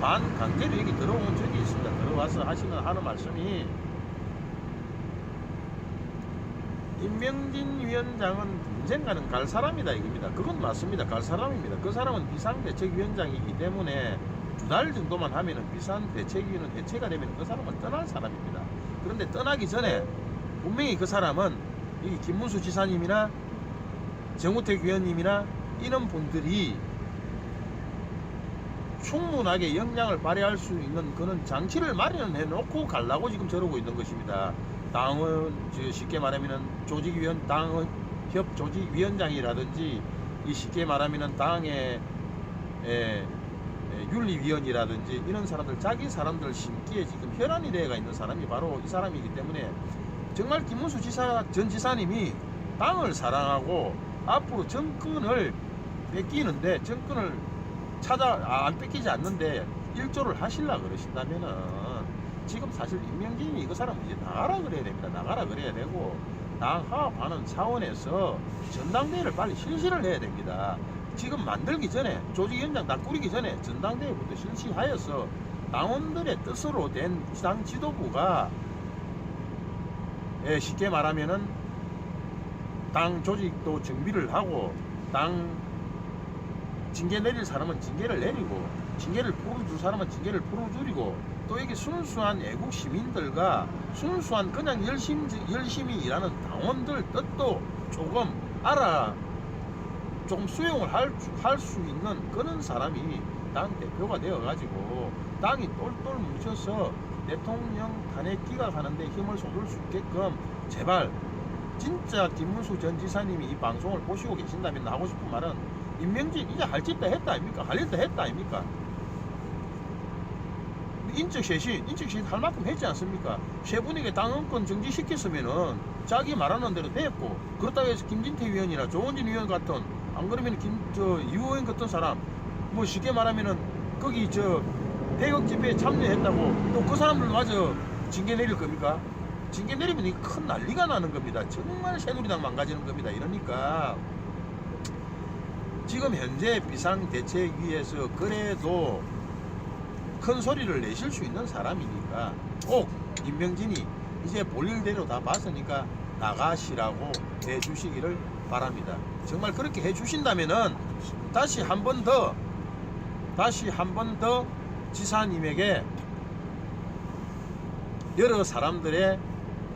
반 강제로 여기 들어온 적이 있습니다. 들어와서 하는 말씀이, 임명진 위원장은 언젠가는 갈 사람이다 이겁니다. 그건 맞습니다. 갈 사람입니다. 그 사람은 비상대책위원장이기 때문에 2달 정도만 하면은 비상대책위원은 해체가 되면 그 사람은 떠날 사람입니다. 그런데 떠나기 전에 분명히 그 사람은 이 김문수 지사님이나 정우택 위원님이나 이런 분들이 충분하게 역량을 발휘할 수 있는 그런 장치를 마련해 놓고 가려고 지금 저러고 있는 것입니다. 당원, 쉽게 말하면은 조직위원, 당협 조직위원장이라든지, 이 쉽게 말하면은 당의 윤리위원이라든지 이런 사람들, 자기 사람들 심기에 지금 혈안이 되어가 있는 사람이 바로 이 사람이기 때문에 정말 김문수 전 지사님이 당을 사랑하고 앞으로 정권을 뺏기는데, 정권을 안 뺏기지 않는데 일조를 하시려고 그러신다면은 지금 사실 임명진이 그 사람 이제 나가라 그래야 됩니다. 나가라 그래야 되고, 당 화합하는 차원에서 전당대회를 빨리 실시를 해야 됩니다. 지금 만들기 전에, 조직위원장 다 꾸리기 전에 전당대회부터 실시하여서 당원들의 뜻으로 된 당 지도부가 쉽게 말하면은 당 조직도 정비를 하고, 당 징계 내릴 사람은 징계를 내리고, 징계를 풀어줄 사람은 징계를 풀어주리고, 또 이게 순수한 애국 시민들과 순수한 그냥 열심히 일하는 당원들 뜻도 조금 조금 수용을 할 수 있는 그런 사람이 당 대표가 되어가지고 당이 똘똘 뭉쳐서 대통령 탄핵 기각하는데 힘을 쏟을 수 있게끔 제발 진짜 김문수 전 지사님이 이 방송을 보시고 계신다면 하고 싶은 말은 임명진 이제 할 짓 다 했다 아닙니까? 할 일 다 했다 아닙니까? 인적 쇄신 할 만큼 했지 않습니까? 세 분에게 당원권 정지시켰으면은 자기 말하는 대로 됐고, 그렇다고 해서 김진태 위원이나 조원진 위원 같은, 안 그러면 유 의원 같은 사람, 뭐 쉽게 말하면은 거기 대역 집회에 참여했다고 또 그 사람들마저 징계 내릴 겁니까? 징계 내리면 이게 큰 난리가 나는 겁니다. 정말 새누리당 망가지는 겁니다. 이러니까 지금 현재 비상대책위에서 그래도 큰 소리를 내실 수 있는 사람이니까 꼭 임명진이 이제 볼일대로 다 봤으니까 나가시라고 해주시기를 바랍니다. 정말 그렇게 해주신다면은 다시 한 번 더 지사님에게 여러 사람들의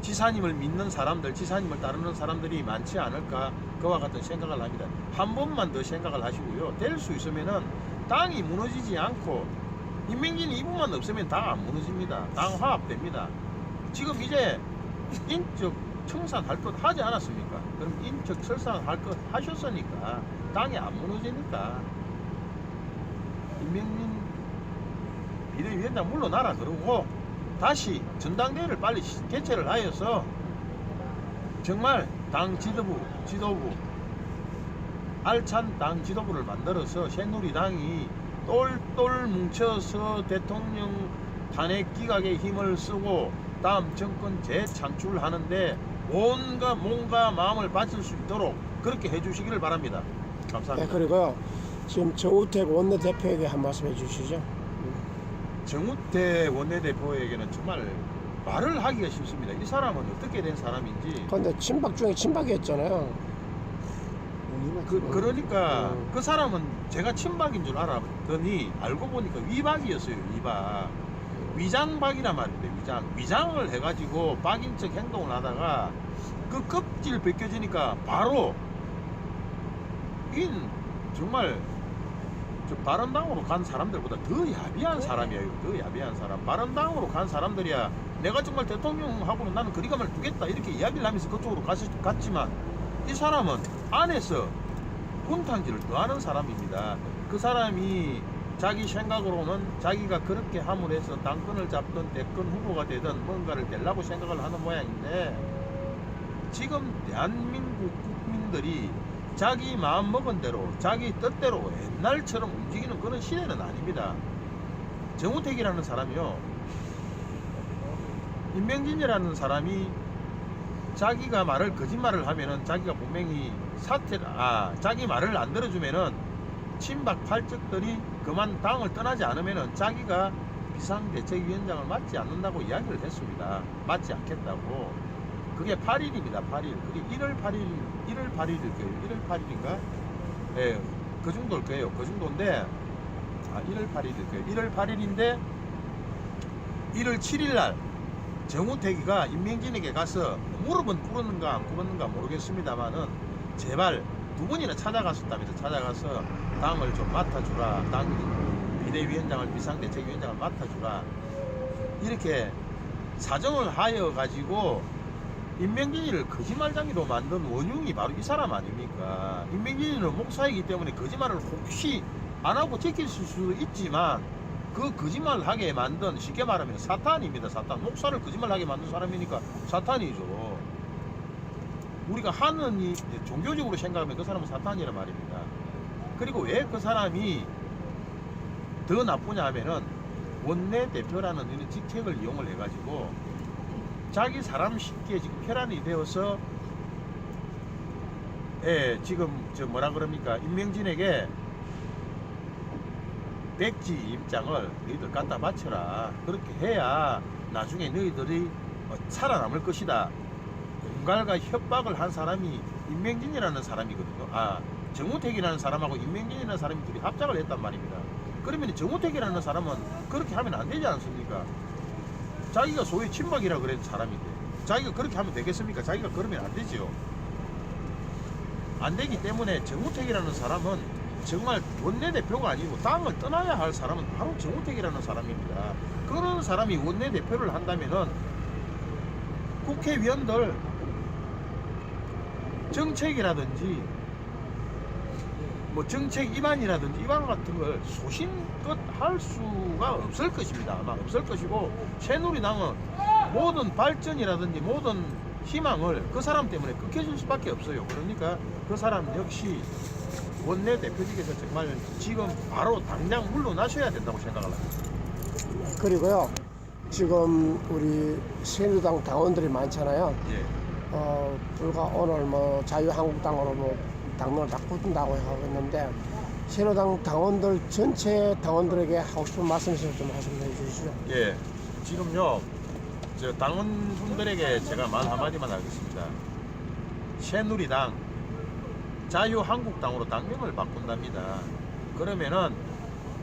지사님을 믿는 사람들, 지사님을 따르는 사람들이 많지 않을까, 그와 같은 생각을 합니다. 한 번만 더 생각을 하시고요. 될 수 있으면은 당이 무너지지 않고 임명진이 이분만 없으면 당 안 무너집니다. 당 화합됩니다. 지금 이제 인적 청산할 것 하지 않았습니까? 그럼 인적 청산할 것 하셨으니까 당이 안 무너지니까 임명진 비대위원장 물러나라 그러고 다시 전당대회를 빨리 개최를 하여서 정말 당 지도부 알찬 당 지도부를 만들어서 새누리당이 똘똘 뭉쳐서 대통령 탄핵 기각에 힘을 쓰고 다음 정권 재창출하는데 뭔가 마음을 바칠 수 있도록 그렇게 해주시기를 바랍니다. 감사합니다. 네, 그리고 지금 정우택 원내대표에게 한 말씀 해주시죠. 정우택 원내대표에게는 정말 말을 하기가 쉽습니다. 이 사람은 어떻게 된 사람인지. 근데 친박 중에 친박이었잖아요. 그러니까 그 사람은 제가 친박인 줄 알았더니 알고 보니까 위박이었어요. 위박. 위장박이란 말인데 위장을 해가지고 박인 척 행동을 하다가 그 껍질 벗겨지니까 바로 정말 바른당으로 간 사람들보다 더 야비한 사람이에요. 더 야비한 사람. 바른당으로 간 사람들이야 내가 정말 대통령하고는 나는 거리감을 두겠다 이렇게 이야기를 하면서 그쪽으로 갔지만 이 사람은 안에서 분탕질을 더하는 사람입니다. 그 사람이 자기 생각으로는 자기가 그렇게 함으로 해서 당권을 잡든 대권 후보가 되든 뭔가를 되려고 생각을 하는 모양인데, 지금 대한민국 국민들이 자기 마음 먹은 대로 자기 뜻대로 옛날처럼 움직이는 그런 시대는 아닙니다. 정우택이라는 사람이요, 임명진이라는 사람이 자기가 거짓말을 하면은 자기가 분명히 자기 말을 안 들어주면은 친박 팔적들이 그만 당을 떠나지 않으면은 자기가 비상대책위원장을 맡지 않는다고 이야기를 했습니다. 맡지 않겠다고. 그게 8일입니다. 8일. 그게 1월 8일일 거예요. 1월 8일인가? 네, 그 정도일 거예요. 그 정도인데, 1월 8일일 거예요. 1월 8일인데, 1월 7일 날, 정우택이가 임명진에게 가서 무릎은 꿇었는가 안 꿇었는가 모르겠습니다만은 제발 두 번이나 찾아갔었다면서 찾아가서 당을 좀 맡아주라, 당 비대위원장을 비상대책위원장을 맡아주라 이렇게 사정을 하여 가지고 임명진이를 거짓말장이로 만든 원흉이 바로 이 사람 아닙니까? 임명진이는 목사이기 때문에 거짓말을 혹시 안 하고 지킬 수도 있지만 그 거짓말을 하게 만든, 쉽게 말하면 사탄입니다. 사탄. 목사를 거짓말하게 만든 사람이니까 사탄이죠. 우리가 하느니 종교적으로 생각하면 그 사람은 사탄이란 말입니다. 그리고 왜 그 사람이 더 나쁘냐 하면은 원내대표라는 이런 직책을 이용을 해가지고 자기 사람 쉽게 지금 혈안이 되어서 지금 뭐라 그럽니까? 임명진에게 백지 입장을 너희들 갖다 바쳐라. 그렇게 해야 나중에 너희들이 살아남을 것이다. 공갈과 협박을 한 사람이 임명진이라는 사람이거든요. 정우택이라는 사람하고 임명진이라는 사람이 둘이 합작을 했단 말입니다. 그러면 정우택이라는 사람은 그렇게 하면 안 되지 않습니까? 자기가 소위 친박이라고 그랬는 사람인데 자기가 그렇게 하면 되겠습니까? 자기가 그러면 안 되죠. 안 되기 때문에 정우택이라는 사람은 정말 원내대표가 아니고 당을 떠나야 할 사람은 바로 정우택이라는 사람입니다. 그런 사람이 원내대표를 한다면은 국회의원들 정책이라든지 뭐 정책 위반이라든지 이와 같은 걸 소신껏 할 수가 없을 것입니다. 아마 없을 것이고 새누리당은 모든 발전이라든지 모든 희망을 그 사람 때문에 끊겨질 수밖에 없어요. 그러니까 그 사람 역시 원내대표직에서 정말 지금 바로 당장 물러나셔야 된다고 생각을 합니다. 그리고요, 지금 우리 새누리당 당원들이 많잖아요. 예. 불과 오늘 뭐 자유한국당으로 뭐 당론을 바꾼다고 하고 있는데, 새누리당 당원들 전체 당원들에게 하고 싶은 말씀 있으면 좀 말씀해 주시죠. 예. 지금요, 저 당원분들에게 제가 말 한마디만 하겠습니다. 새누리당 자유한국당으로 당명을 바꾼답니다. 그러면은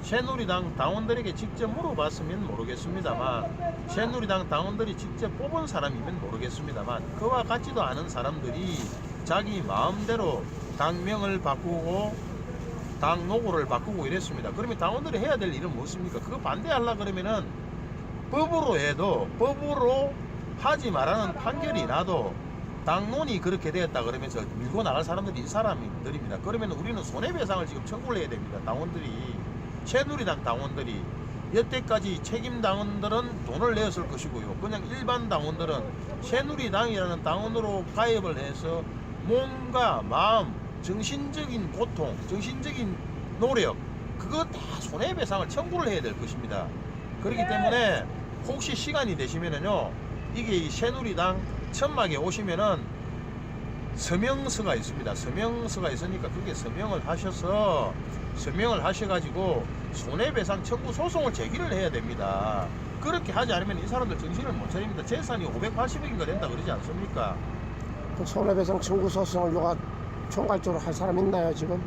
새누리당 당원들에게 직접 물어봤으면 모르겠습니다만, 새누리당 당원들이 직접 뽑은 사람이면 모르겠습니다만, 그와 같지도 않은 사람들이 자기 마음대로 당명을 바꾸고 당 노고를 바꾸고 이랬습니다. 그러면 당원들이 해야 될 일은 무엇입니까? 그거 반대하려 그러면은 법으로 해도, 법으로 하지 말라는 판결이 나도 당론이 그렇게 되었다 그러면서 밀고 나갈 사람들이 이 사람들입니다. 그러면 우리는 손해배상을 지금 청구를 해야 됩니다. 당원들이, 새누리당 당원들이. 여태까지 책임 당원들은 돈을 내었을 것이고요. 그냥 일반 당원들은 새누리당이라는 당원으로 가입을 해서 몸과 마음, 정신적인 고통, 정신적인 노력, 그거 다 손해배상을 청구를 해야 될 것입니다. 그렇기 때문에 혹시 시간이 되시면은요, 이게 이 새누리당 천막에 오시면은 서명서가 있습니다. 서명서가 있으니까 그게 서명을 하셔서, 서명을 하셔가지고 손해배상 청구 소송을 제기를 해야 됩니다. 그렇게 하지 않으면 이 사람들 정신을 못 차립니다. 재산이 580억인가 된다 그러지 않습니까? 그 손해배상 청구 소송을 누가 총괄적으로 할 사람 있나요 지금?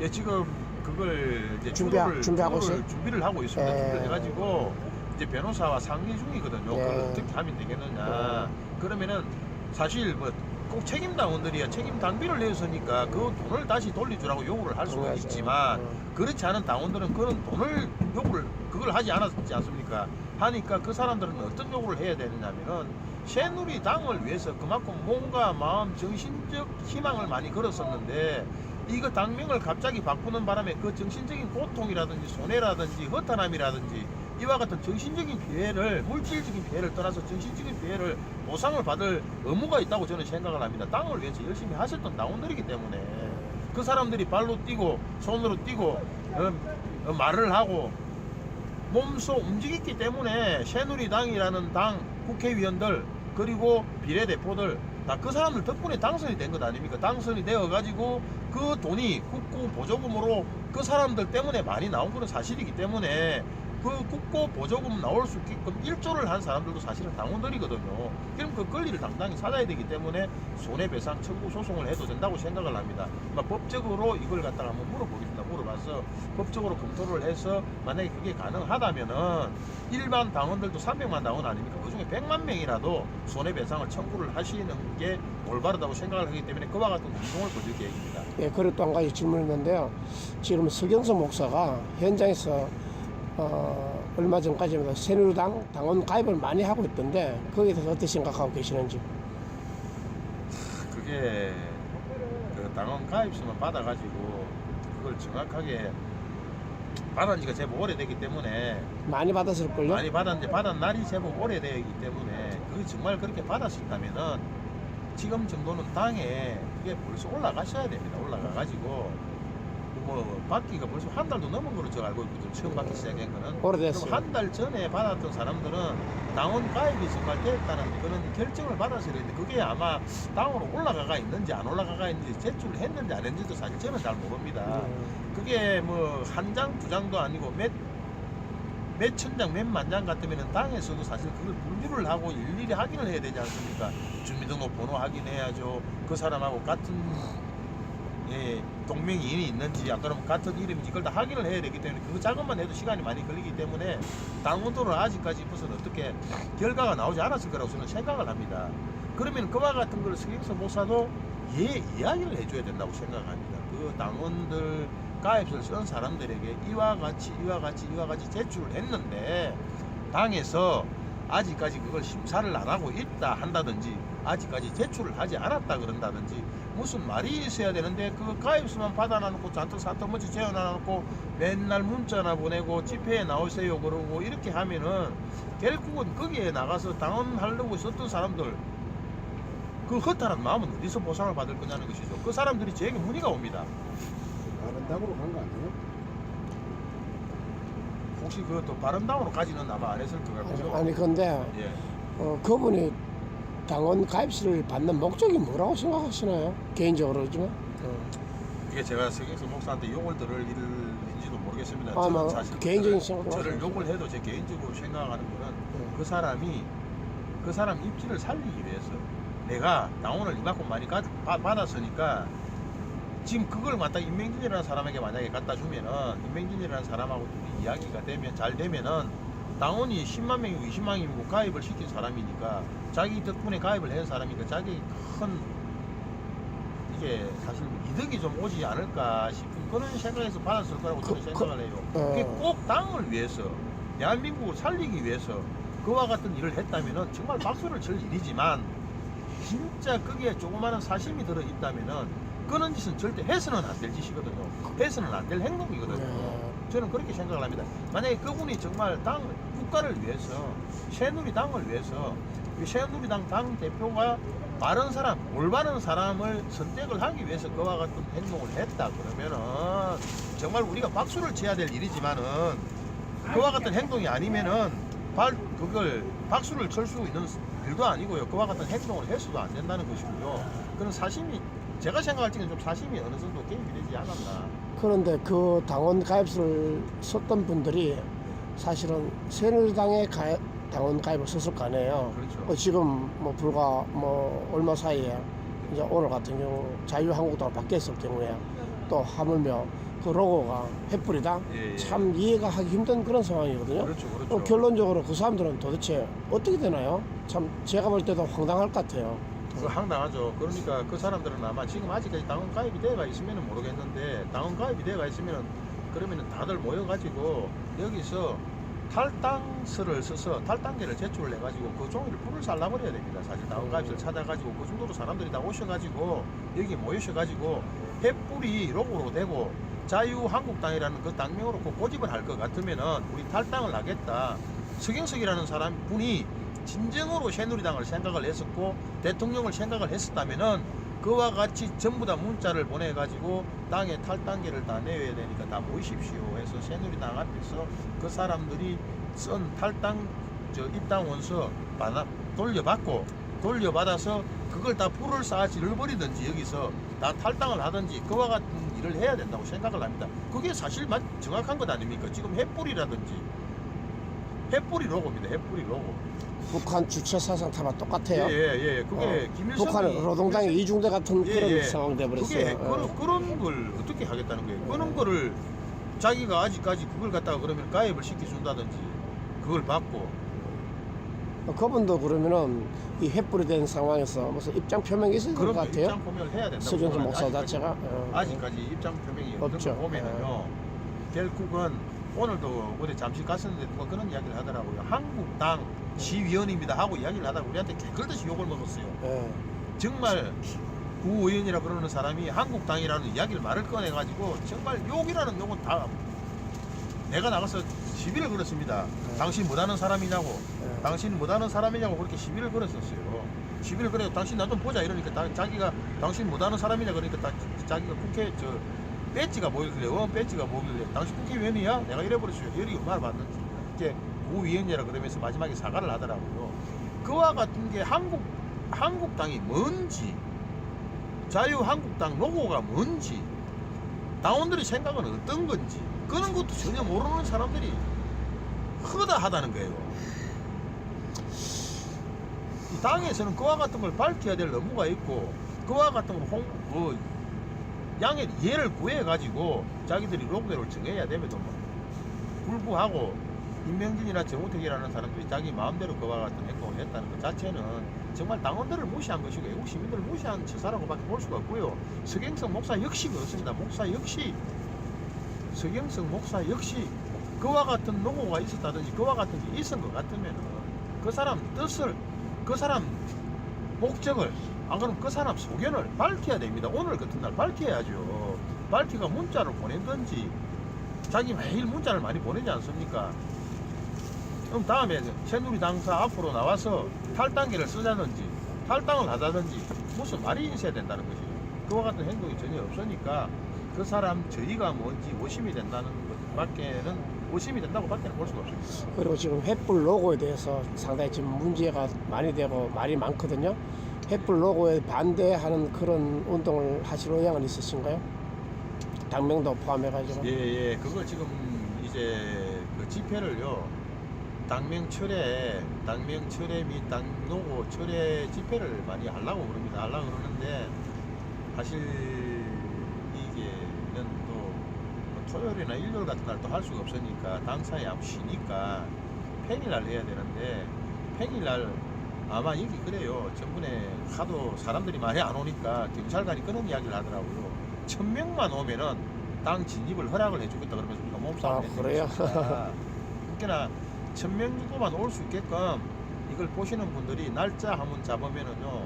예, 지금 그걸 이제 준비하고 있어요? 준비를 하고 있습니다. 예. 준비를 해가지고 이제 변호사와 상의 중이거든요. 예. 그걸 어떻게 하면 되겠느냐. 그러면은 사실 뭐 꼭 책임 당원들이야 책임 당비를 내었으니까 그 돈을 다시 돌려주라고 요구를 할 수가 당연하죠. 있지만, 그렇지 않은 당원들은 그런 돈을 요구를 그걸 하지 않았지 않습니까? 하니까 그 사람들은 어떤 요구를 해야 되느냐면은 새누리당을 위해서 그만큼 몸과 마음, 정신적 희망을 많이 걸었었는데, 이거 당명을 갑자기 바꾸는 바람에 그 정신적인 고통이라든지 손해라든지 허탄함이라든지 이와 같은 정신적인 피해를, 물질적인 피해를 떠나서 정신적인 피해를 보상을 받을 의무가 있다고 저는 생각을 합니다. 당을 위해서 열심히 하셨던 당원들이기 때문에 그 사람들이 발로 뛰고 손으로 뛰고 말을 하고 몸소 움직였기 때문에 새누리당이라는 당 국회의원들 그리고 비례대표들 다 그 사람들 덕분에 당선이 된 것 아닙니까? 당선이 되어 가지고 그 돈이 국고 보조금으로 그 사람들 때문에 많이 나온 것은 사실이기 때문에 그 국고 보조금 나올 수 있게끔 일조를 한 사람들도 사실은 당원들이거든요. 그럼 그 권리를 당당히 찾아야 되기 때문에 손해배상 청구 소송을 해도 된다고 생각을 합니다. 법적으로 이걸 갖다가 한번 물어보겠습니다. 물어봐서 법적으로 검토를 해서 만약에 그게 가능하다면은 일반 당원들도 300만 당원 아닙니까? 그 중에 100만 명이라도 손해배상을 청구를 하시는 게 올바르다고 생각을 하기 때문에 그와 같은 운동을 벌일 계획입니다. 예, 그리고 또 한 가지 질문이 있는데요. 지금 서경석 목사가 현장에서 얼마 전까지는 새누리당 당원 가입을 많이 하고 있던데, 거기에 대해서 어떻게 생각하고 계시는지. 그게 그 당원 가입서만 받아가지고 그걸 정확하게 받은 지가 제법 오래되기 때문에, 많이 받았을걸요? 많이 받았는데 받은 날이 제법 오래되기 때문에 그게 정말 그렇게 받았었다면은 지금 정도는 당에 그게 벌써 올라가셔야 됩니다. 올라가가지고 뭐 받기가 벌써 한 달도 넘은 걸로 제가 알고 있거든요. 처음 받기 시작한 거는. 오래됐어요. 그럼 한 달 전에 받았던 사람들은 당원 가입이 정말 됐다는 그런 결정을 받았어야 되는데, 그게 아마 당으로 올라가가 있는지 안 올라가가 있는지 제출을 했는지 안 했는지도 사실 저는 잘 모릅니다. 그게 뭐 한 장, 두 장도 아니고 몇 천 장, 몇 만 장 같으면 당에서도 사실 그걸 분류를 하고 일일이 확인을 해야 되지 않습니까? 주민등록번호 확인해야죠. 그 사람하고 같은 동명이인이 있는지, 안 그러면 같은 이름인지 그걸 다 확인을 해야 되기 때문에 그 작업만 해도 시간이 많이 걸리기 때문에 당원들은 아직까지 무슨 어떻게 결과가 나오지 않았을 거라고 저는 생각을 합니다. 그러면 그와 같은 걸 서경석 목사도 이야기를 해줘야 된다고 생각합니다. 그 당원들 가입서를 쓴 사람들에게 이와 같이 제출을 했는데 당에서 아직까지 그걸 심사를 안 하고 있다 한다든지 아직까지 제출을 하지 않았다 그런다든지 무슨 말이 있어야 되는데 그 가입서만 받아놔놓고 잔뜩 사터머치 재워놔놓고 맨날 문자나 보내고 집회에 나오세요 그러고 이렇게 하면은 결국은 거기에 나가서 당원하려고 있었던 사람들 그 허탈한 마음은 어디서 보상을 받을 거냐는 것이죠. 그 사람들이 저에게 문의가 옵니다. 바른당으로 간 거 아니에요? 혹시 그것도 바른당으로까지는 아마 안 했을 것 같고요. 아니 근데 예. 그분이 당원 가입서를 받는 목적이 뭐라고 생각하시나요? 개인적으로 그러지만. 이게 제가 서경석 목사한테 욕을 들을 일인지도 모르겠습니다. 아마 저는 사실 개인적인 생각으로 저를 하시는 욕을 해도 제 개인적으로 생각하는 거는 네. 그 사람이 그 사람 입지를 살리기 위해서 내가 당원을 이만큼 많이 받았으니까 지금 그걸 갖다 임명진이라는 사람에게 만약에 갖다 주면은 임명진이라는 사람하고 둘이 이야기가 되면 잘 되면은 당원이 10만 명이고 20만 명이고 가입을 시킨 사람이니까 자기 덕분에 가입을 한 사람이니까 자기 큰 이게 사실 이득이 좀 오지 않을까 싶은 그런 생각에서 받았을 거라고 저는 생각을 해요. 그게 꼭 당을 위해서 대한민국을 살리기 위해서 그와 같은 일을 했다면은 정말 박수를 칠 일이지만 진짜 거기에 조그마한 사심이 들어 있다면은 그런 짓은 절대 해서는 안 될 짓이거든요. 해서는 안 될 행동이거든요. 저는 그렇게 생각을 합니다. 만약에 그분이 정말 국가를 위해서 새누리당을 위해서 이 새누리당 당 대표가 바른 사람, 올바른 사람을 선택을 하기 위해서 그와 같은 행동을 했다 그러면은 정말 우리가 박수를 쳐야 될 일이지만은 그와 같은 행동이 아니면은 그걸 박수를 칠 수 있는 일도 아니고요. 그와 같은 행동을 해서도 안 된다는 것이고요. 그런 사심이 제가 생각할 때는 좀 사심이 어느 정도 개입이 되지 않았나. 그런데 그 당원 가입서를 썼던 분들이 사실은 새누리당에 당원 가입을 썼을 거 아니에요. 그렇죠. 지금 뭐 불과 뭐 얼마 사이에 이제 오늘 같은 경우 자유한국당으로 바뀌었을 경우에 또 하물며 그 로고가 횃불이다. 예, 예. 참 이해가 하기 힘든 그런 상황이거든요. 그렇죠, 그렇죠. 결론적으로 그 사람들은 도대체 어떻게 되나요? 참 제가 볼 때도 황당할 것 같아요. 그 황당하죠. 그러니까 그 사람들은 아마 지금 아직까지 당원 가입이 되어가 있으면 모르겠는데 당원 가입이 되어가 있으면 그러면은 다들 모여가지고 여기서 탈당서를 써서 탈당계를 제출을 해가지고 그 종이를 불을 살라버려야 됩니다. 사실 당원 가입서를 찾아가지고 그 정도로 사람들이 다 오셔가지고 여기 모이셔가지고 횃불이 로고로 되고 자유한국당이라는 그 당명으로 꼭 고집을 할 것 같으면은 우리 탈당을 하겠다. 서경석이라는 사람 분이 진정으로 새누리당을 생각을 했었고 대통령을 생각을 했었다면은 그와 같이 전부 다 문자를 보내가지고 당의 탈당계를 다 내야 되니까 다 모이십시오 해서 새누리당 앞에서 그 사람들이 쓴 탈당 입당 원서 돌려받아서 그걸 다 불을 쌓아 질러버리든지 여기서 다 탈당을 하든지 그와 같은 일을 해야 된다고 생각을 합니다. 그게 사실 정확한 것 아닙니까? 지금 횃불이라든지 횃불이 로고입니다. 횃불이 로고. 북한 주체 사상 타마 똑같아요. 예. 그게 김일성이 북한은 노동당의 이중대 같은 그런 상황이 돼버렸어요. 그게 그런 걸 어떻게 하겠다는 거예요? 그런 거를 자기가 아직까지 그걸 갖다가 그러면 가입을 시켜준다든지 그걸 받고 그분도 그러면은 이 횃불이 된 상황에서 무슨 입장 표명이 있을 것 그런 같아요. 입장 표명을 해야 된다고. 서경석 저는 목사 아직까지- 자체가 아직까지 입장 표명이 없는 없죠. 거 보면은요. 결국은 오늘도 어디 잠시 갔었는데 누가 그런 이야기를 하더라고요. 한국당 지위원입니다 하고 이야기를 하다가 우리한테 개걸듯이 욕을 먹었어요. 정말 구의원이라 그러는 사람이 한국당이라는 이야기를 말을 꺼내가지고 정말 욕이라는 욕은 다 내가 나가서 시비를 걸었습니다. 당신 못하는 사람이냐고 당신 못하는 사람이냐고 그렇게 시비를 걸었었어요. 시비를 걸어서 당신 나 좀 보자 이러니까 자기가 당신 못하는 사람이냐 그러니까 자기가 국회 배지가 뭐길래 배지가 뭐길래 당신 국회의원이야? 내가 이래버렸어요. 열이 얼마나 받는지. 이게 구의원이라 그러면서 마지막에 사과를 하더라고요. 그와 같은 게 한국당이 뭔지 자유한국당 로고가 뭔지 당원들의 생각은 어떤 건지 그런 것도 전혀 모르는 사람들이 허다하다는 거예요. 이 당에서는 그와 같은 걸 밝혀야 될 의무가 있고 그와 같은 걸 양의 이해를 구해가지고 자기들이 로고를 정해야 됨에도 불구하고 임명진이나 정우택이라는 사람들이 자기 마음대로 그와 같은 행동을 했다는 것 자체는 정말 당원들을 무시한 것이고 외국 시민들을 무시한 처사라고밖에 볼 수가 없고요. 서경석 목사 역시 그렇습니다. 목사 역시 서경석 목사 역시 그와 같은 노고가 있었다든지 그와 같은 게 있은 것 같으면 그 사람 뜻을, 그 사람 목적을, 안 그러면 그 사람 소견을 밝혀야 됩니다. 오늘 같은 날 밝혀야죠. 밝히가 문자를 보내든지, 자기 매일 문자를 많이 보내지 않습니까? 그럼 다음에 새누리당 앞으로 나와서 탈당계를 쓰자든지 탈당을 하자든지 무슨 말이 있어야 된다는 것이죠. 그와 같은 행동이 전혀 없으니까 그 사람 저희가 뭔지 의심이 된다는 것밖에는, 의심이 된다고 밖에는 볼 수가 없습니다. 그리고 지금 횃불 로고에 대해서 상당히 지금 문제가 많이 되고 말이 많거든요. 횃불 로고에 반대하는 그런 운동을 하실 의향은 있으신가요? 당명도 포함해가지고. 예, 그걸 지금 이제 그 집회를요, 당명 철회 및 당노고 철회 집회를 많이 하려고 그럽니다. 하려고 그러는데 사실 이게는 또 토요일이나 일요일 같은 날 또 할 수가 없으니까 당사에 아무 쉬니까 평일날 해야 되는데, 평일날 아마 여기 그래요. 전번에 하도 사람들이 많이 안 오니까 경찰관이 그런 이야기를 하더라고요. 1000명만 오면은 당 진입을 허락을 해주겠다 그러면서 우리가 몸싸움을 그래요? 그러니까 1000명 정도만 올 수 있게끔 이걸 보시는 분들이 날짜 한번 잡으면은요,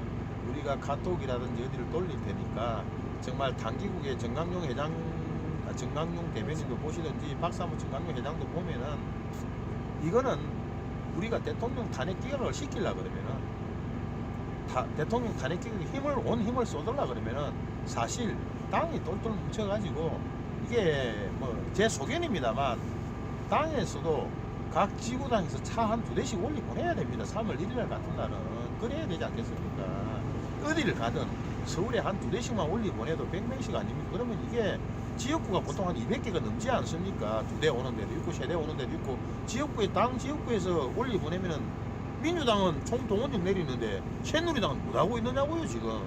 우리가 카톡이라든지 어디를 돌릴 테니까 정말 당기국의 정강용 회장, 정강용 대변인도 보시든지 박사모 정강용 회장도 보면은 이거는 우리가 대통령 탄핵 기각을 시키려고 그러면은 대통령 탄핵 기각에 온 힘을 쏟으려고 그러면은 사실 당이 똘똘 뭉쳐가지고, 이게 뭐 제 소견입니다만 당에서도 각 지구당에서 차 한 2대씩 올리 보내야 됩니다. 3월 1일 같은 날은 그래야 되지 않겠습니까? 어디를 가든 서울에 한 2대씩만 올리 보내도 100명씩 아닙니까? 그러면 이게 지역구가 보통 한 200개가 넘지 않습니까? 2대 오는 데도 있고 3대 오는 데도 있고, 지역구에 당 지역구에서 올리 보내면은 민주당은 총동원령 내리는데 새누리당은 못하고 있느냐고요 지금.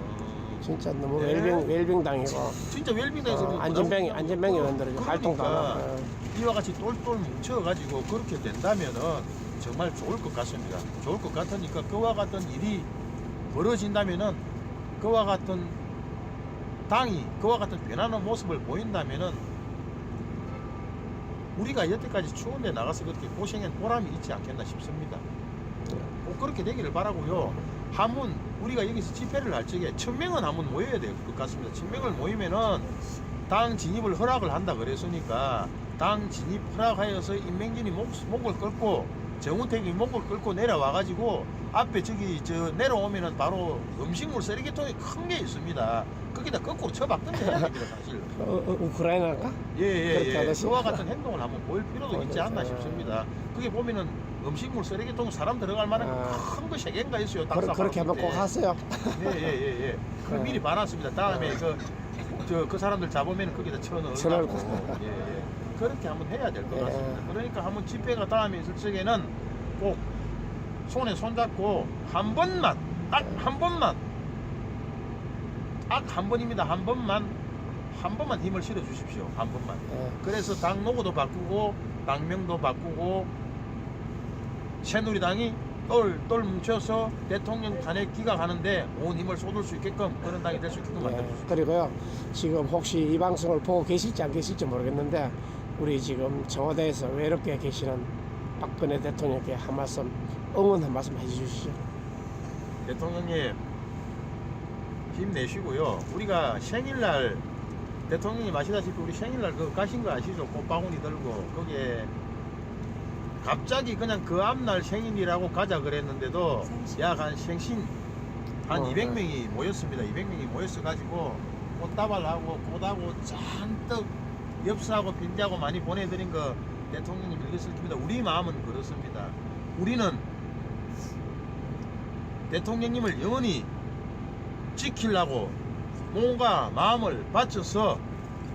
진짜 너무 네. 웰빙당이고. 진짜 웰빙당에서 안전뱅이 의원들이 활동도 안 그러니까 하고. 이와 같이 똘똘 뭉쳐가지고 그렇게 된다면은 정말 좋을 것 같습니다. 좋을 것 같으니까 그와 같은 일이 벌어진다면은, 그와 같은 당이 그와 같은 변하는 모습을 보인다면은 우리가 여태까지 추운데 나가서 그렇게 고생한 보람이 있지 않겠나 싶습니다. 꼭 그렇게 되기를 바라고요. 한번 우리가 여기서 집회를 할 적에 1000명은 한번 모여야 될 것 같습니다. 1000명을 모이면은 당 진입을 허락을 한다 그랬으니까 당 진입 허락하여서 임명진이 목을 끌고 정우택이 목을 끌고 내려와가지고 앞에 저기 내려오면은 바로 음식물 쓰레기통이 큰 게 있습니다. 거기다 거꾸로 쳐박던지 해야 됩니다 사실. 우크라이나가? 예. 그렇게 하듯이? 그와 같은 행동을 한번 보일 필요도 있지 않나 싶습니다. 그게 보면은 음식물 쓰레기통 사람 들어갈 만한 큰 거 3개인가 있어요. 그렇게 한번 꼭 하세요. 예. 그 미리 봐놨습니다. 다음에 그 사람들 잡으면 거기다 쳐넣으려고. 예. 그렇게 한번 해야 될 것 같습니다. 그러니까 한번 집회가 다음에 있을 적에는 꼭 손에 손잡고 한 번만, 딱 한 번만, 딱 한 번입니다. 한 번만 힘을 실어 주십시오. 한 번만. 그래서 당 로고도 바꾸고 당명도 바꾸고 새누리당이 똘똘 뭉쳐서 대통령 탄핵 기각하는데 온 힘을 쏟을 수 있게끔, 그런 당이 될 수 있게끔 만들어주십시오. 그리고요, 지금 혹시 이 방송을 보고 계실지 안 계실지 모르겠는데, 우리 지금 청와대에서 외롭게 계시는 박근혜 대통령께 한 말씀, 응원 한 말씀 해주시죠. 대통령님 힘내시고요. 우리가 생일날 대통령님 아시다시피 우리 생일날 그 가신 거 아시죠? 꽃바구니 들고 거기에 갑자기 그냥 그 앞날 생일이라고 가자 그랬는데도 약 한 생신 한 200명이 모였습니다. 200명이 모였어가지고 꽃다발하고 꽃하고 잔뜩 엽서하고 빈대하고 많이 보내드린 거 대통령님 읽었을 겁니다. 우리 마음은 그렇습니다. 우리는 대통령님을 영원히 지키려고 몸과 마음을 바쳐서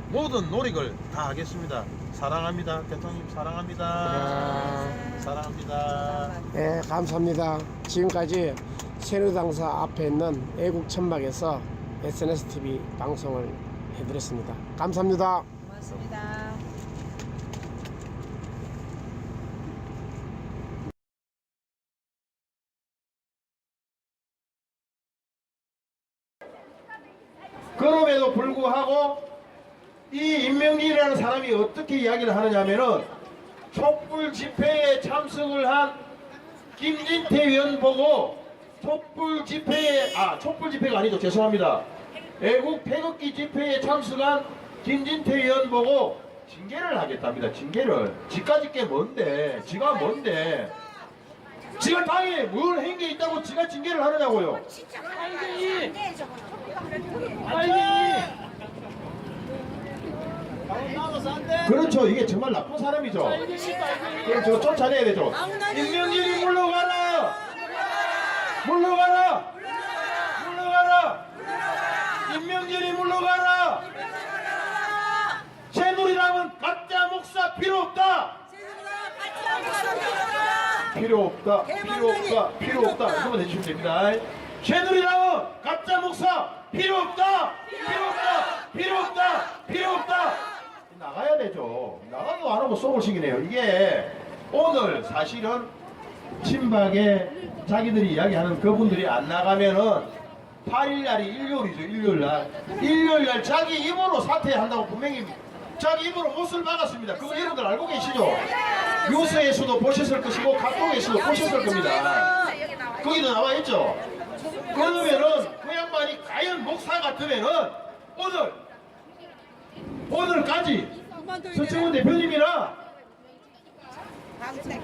모든 노력을 다 하겠습니다. 사랑합니다. 대통령님 사랑합니다. 사랑합니다. 네, 감사합니다. 지금까지 새누리당사 앞에 있는 애국 천막에서 SNSTV 방송을 해드렸습니다. 감사합니다. 고맙습니다. 그럼에도 불구하고 이 임명진이라는 사람이 어떻게 이야기를 하느냐면은 촛불 집회에 참석을 한 김진태 의원 보고 촛불 집회가 아니죠. 죄송합니다. 애국 태극기 집회에 참석한 김진태 의원 보고 징계를 하겠답니다. 징계를. 지까지 게 뭔데? 지가 뭔데? 지가 당에 뭘 한 게 있다고 지가 징계를 하느냐고요. 그렇죠. 이게 정말 나쁜 사람이죠. 그렇죠. 쫓아내야 되죠. 임명진이 물러가라. 물러가라. 물러가라. 임명진이 물러가라. 새누리당은 가짜 목사 필요 없다. 필요 없다. 필요 없다. 필요 없다. 한번 해주시면 됩니다. 새누리당은 가짜 목사 필요 없다. 필요 없다. 필요 없다. 필요 없다. 나가야 되죠. 나가도 안 하고 속을 시키네요. 이게 오늘 사실은 친박에 자기들이 이야기하는 그분들이 안 나가면은 8일날이 일요일이죠. 일요일날 자기 입으로 사퇴한다고 분명히 자기 입으로 못을 박았습니다. 그거 여러분들 알고 계시죠? 뉴스에서도 보셨을 것이고 카톡에서도 보셨을 겁니다. 거기도 나와 있죠. 그러면은 그 양반이 과연 목사 같으면은 오늘까지 서청원 대표님이나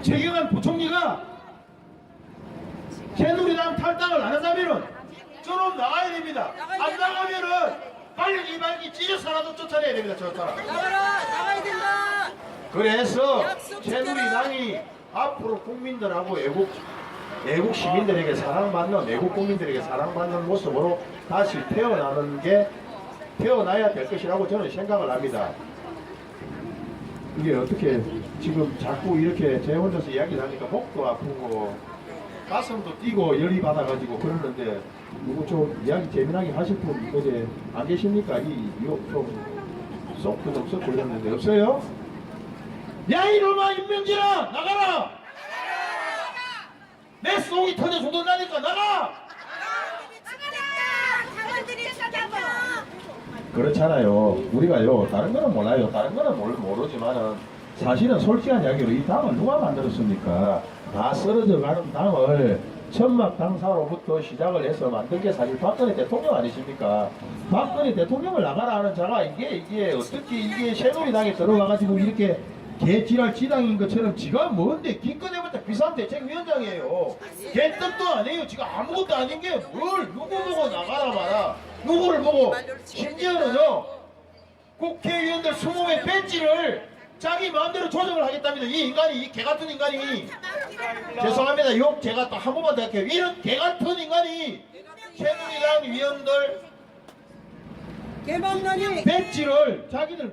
최경환 부총리가 새누리당 탈당을 안 한다면은 저놈 나가야 됩니다. 안 나가면은 빨리 이발기 찢어서라도 쫓아내야 됩니다. 저 사람. 나가야 된다. 그래서 새누리당이 앞으로 국민들하고 애국 시민들에게 사랑받는, 애국 국민들에게 사랑받는 모습으로 다시 태어나야 될 것이라고 저는 생각을 합니다. 이게 어떻게 지금 자꾸 이렇게 제 혼자서 이야기를 하니까 목도 아프고 가슴도 뛰고 열이 받아가지고 그러는데 누구 좀 이야기 재미나게 하실 분 어제 안 계십니까? 좀 썩고 이랬는데 없어요? 야 이놈아 임명진아 나가라! 내 속이 터져 죽는다니까 나가! 그렇잖아요. 우리가요 다른 거는 몰라요. 다른 거는 모르지만은 사실은 솔직한 이야기로 이 당을 누가 만들었습니까? 다 쓰러져 가는 당을 천막 당사로부터 시작을 해서 만든 게 사실 박근혜 대통령 아니십니까? 박근혜 대통령을 나가라 하는 자가 이게 어떻게 이게 새누리당에 들어가가지고 이렇게 개지랄 지당인 것처럼 지가 뭔데 기껏해봤자 비상대책위원장이에요. 개 뜻도 아니에요. 지가 아무것도 아닌 게 뭘 누구 보고 나가라 마라. 누구를 보고 심지어는요 국회의원들 20명 배지를 자기 마음대로 조정을 하겠답니다. 이 인간이 이 개같은 인간이 죄송합니다. 욕 제가 또 한 번만 더 할게요. 이런 개같은 인간이 새누리당 위원들 개망나니 배지를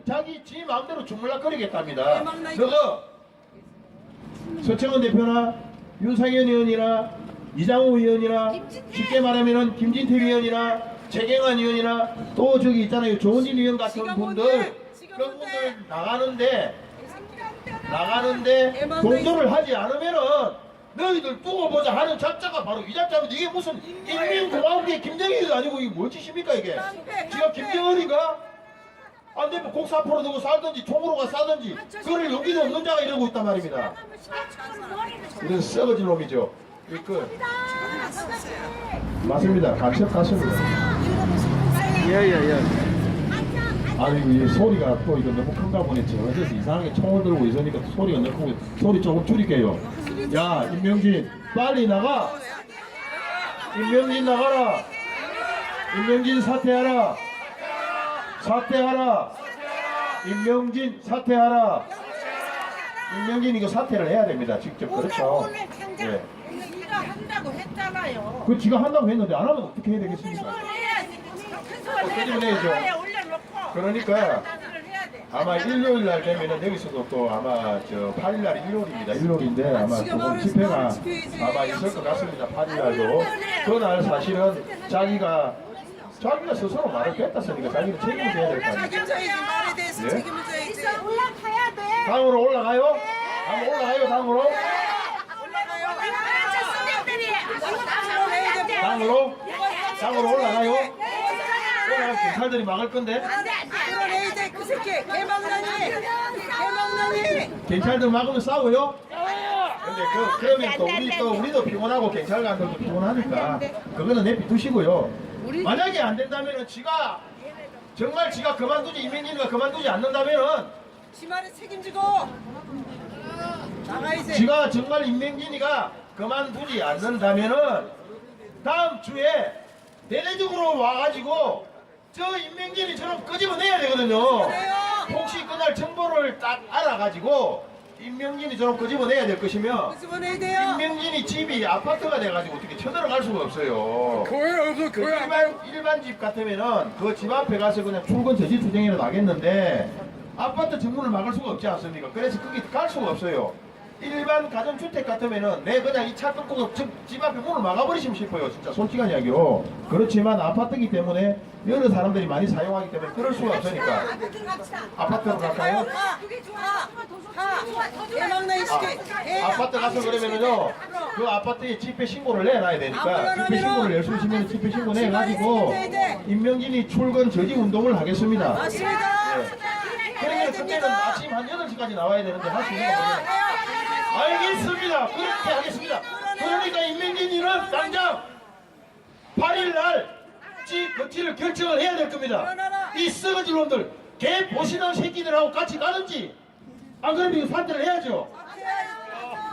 자기 지 마음대로 주물럭거리겠답니다. 그거 서청원 대표나 윤상현 의원이나 이장호 의원이나 쉽게 말하면은 김진태 의원이나 최경환 의원이나 또 저기 있잖아요 조은진 의원 같은 분들 그분들 나가는데 동조를 하지 않으면은 너희들 두고 보자 하는 작자가 바로 이 작자입니다. 이게 무슨 인민공화국의 김정일도 아니고 이게 뭐 짓입니까 이게? 지가 김정은이가 안 되면 곡사 앞으로 두고 쌀든지 총으로가 싸든지 그걸 용기도 없는 자가 이러고 있단 말입니다. 이건 썩어진 놈이죠. 맞습니다. 간첩같습니다. 예예예. 아니 이 소리가 또 이거 너무 큰가 보네. 저에서 이상하게 총을 들고 있으니까 소리가 너무 크고 소리 조금 줄일게요. 야 임명진 빨리 나가. 임명진 나가라. 임명진 사퇴하라. 사퇴하라. 임명진 사퇴하라. 임명진 이거 사퇴를 해야 됩니다. 직접 그렇죠. 예. 지가 한다고 했잖아요. 그 지가 한다고 했는데 안 하면 어떻게 해야 되겠습니까? 큰 내야죠. 올려놓고 그러니까 나들을 해야 돼. 아마 일요일 날 되면은 여기서도 또 아마 저 8일 날 일요일인데 아마 조금 집회가 아마 있을 것 같습니다. 8일 날도 그날 사실은 자기가 스스로 말을 뺐다으니까 자기는 책임을 져야 될 거 아니에요. 책임져야지 말에 대해서 예? 책임을 져야지. 올라가야 돼. 당으로 올라가요? 한번 올라가요 당으로? 당으로 올라가요? 올라가서 경찰들이 막을 건데? 안 돼. 그 새끼 개망나니 경찰들 막으면 싸워요? 근데 그러면 또 우리도 피곤하고 경찰관들도 피곤하니까 그거는 내비두시고요. 만약에 안 된다면은 정말 지가 그만두지 이민진이가 그만두지 않는다면은 지말을 책임지고 나가야지. 지가 정말 임명진이가 그만두지 않는다면은 다음 주에 대대적으로 와가지고 저 임명진이처럼 끄집어내야 되거든요. 혹시 그날 정보를 딱 알아가지고 임명진이처럼 끄집어내야 될 것이며 집어내야 돼요. 임명진이 집이 아파트가 돼가지고 어떻게 쳐들어갈 수가 없어요. 교회 없어 그 일반 집 같으면은 그 집 앞에 가서 그냥 출근 저지 투쟁이라도 하겠는데 아파트 정문을 막을 수가 없지 않습니까? 그래서 거기 갈 수가 없어요. 일반 가정주택 같으면은 내 그냥 이 차 끊고 집 앞에 문을 막아버리시면 싶어요. 진짜 솔직한 이야기요. 그렇지만 아파트이기 때문에 여러 사람들이 많이 사용하기 때문에 그럴 수가 없으니까 아파트로 갈까요? 개망나니 새끼. 아파트 가서 그러면은요 그 아파트에 집회 신고를 내놔야 되니까 집회 신고를 낼 수 있으면 집회 신고 내가지고 임명진이 출근 저지 운동을 하겠습니다. 맞습니다. 그러면 그때는 아침 한 8시까지 나와야 되는데 할 수 있는 거예요. 알겠습니다. 그렇게 하겠습니다. 그러니까 임명진이는 당장 8일날 거치를 결정을 해야 될 겁니다. 이 썩어질 놈들 개 보시던 새끼들하고 같이 가든지 안 그러면 이거 판단을 해야죠.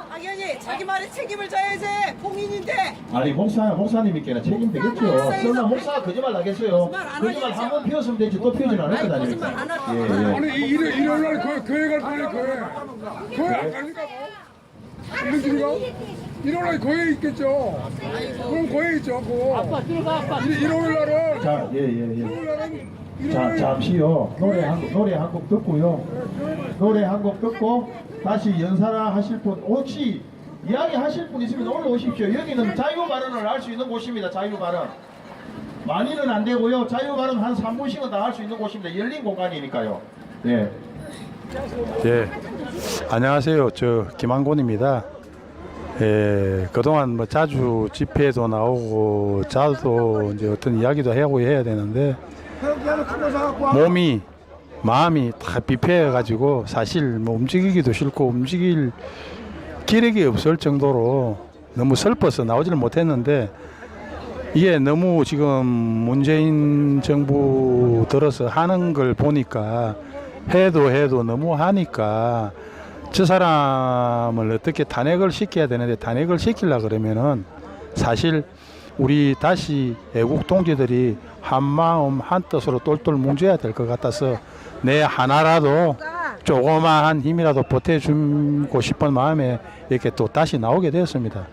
당연히 자기 말에 책임을 져야지. 공인인데. 아니 목사님께나 책임되겠죠. 설마 목사가 거짓말 하겠어요. 거짓말 한 번 피웠으면 되지 또 피우진 않을 거 아닙니까? 예. 아니 일요일날 교회 갈 거니 교회 안 가니까 뭐? 임명진이가 일요일날 교회 있겠죠. 그럼 교회 있죠. 아빠 들어가 아빠. 일요일날은 자, 자, 잠시요. 노래 한 곡 듣고요. 노래 한 곡 듣고 다시 연사라 하실 분 혹시 이야기 하실 분 있으면 올라오십시오. 여기는 자유 발언을 할 수 있는 곳입니다. 자유 발언. 많이는 안 되고요. 자유 발언 한 3분씩은 다 할 수 있는 곳입니다. 열린 공간이니까요. 네. 예, 안녕하세요. 저 김한곤입니다. 예, 그동안 뭐 자주 집회도 나오고 자도 이제 어떤 이야기도 하고 해야 되는데 몸이 마음이 다 비폐해가지고 사실 뭐 움직이기도 싫고 움직일 기력이 없을 정도로 너무 슬퍼서 나오지를 못했는데 이게 너무 지금 문재인 정부 들어서 하는 걸 보니까 해도 너무 하니까 저 사람을 어떻게 탄핵을 시켜야 되는데 탄핵을 시키려 그러면은 사실 우리 다시 애국 동지들이 한 마음 한 뜻으로 똘똘 뭉쳐야 될 것 같아서 내 하나라도 조그마한 힘이라도 보태주고 싶은 마음에 이렇게 또 다시 나오게 되었습니다.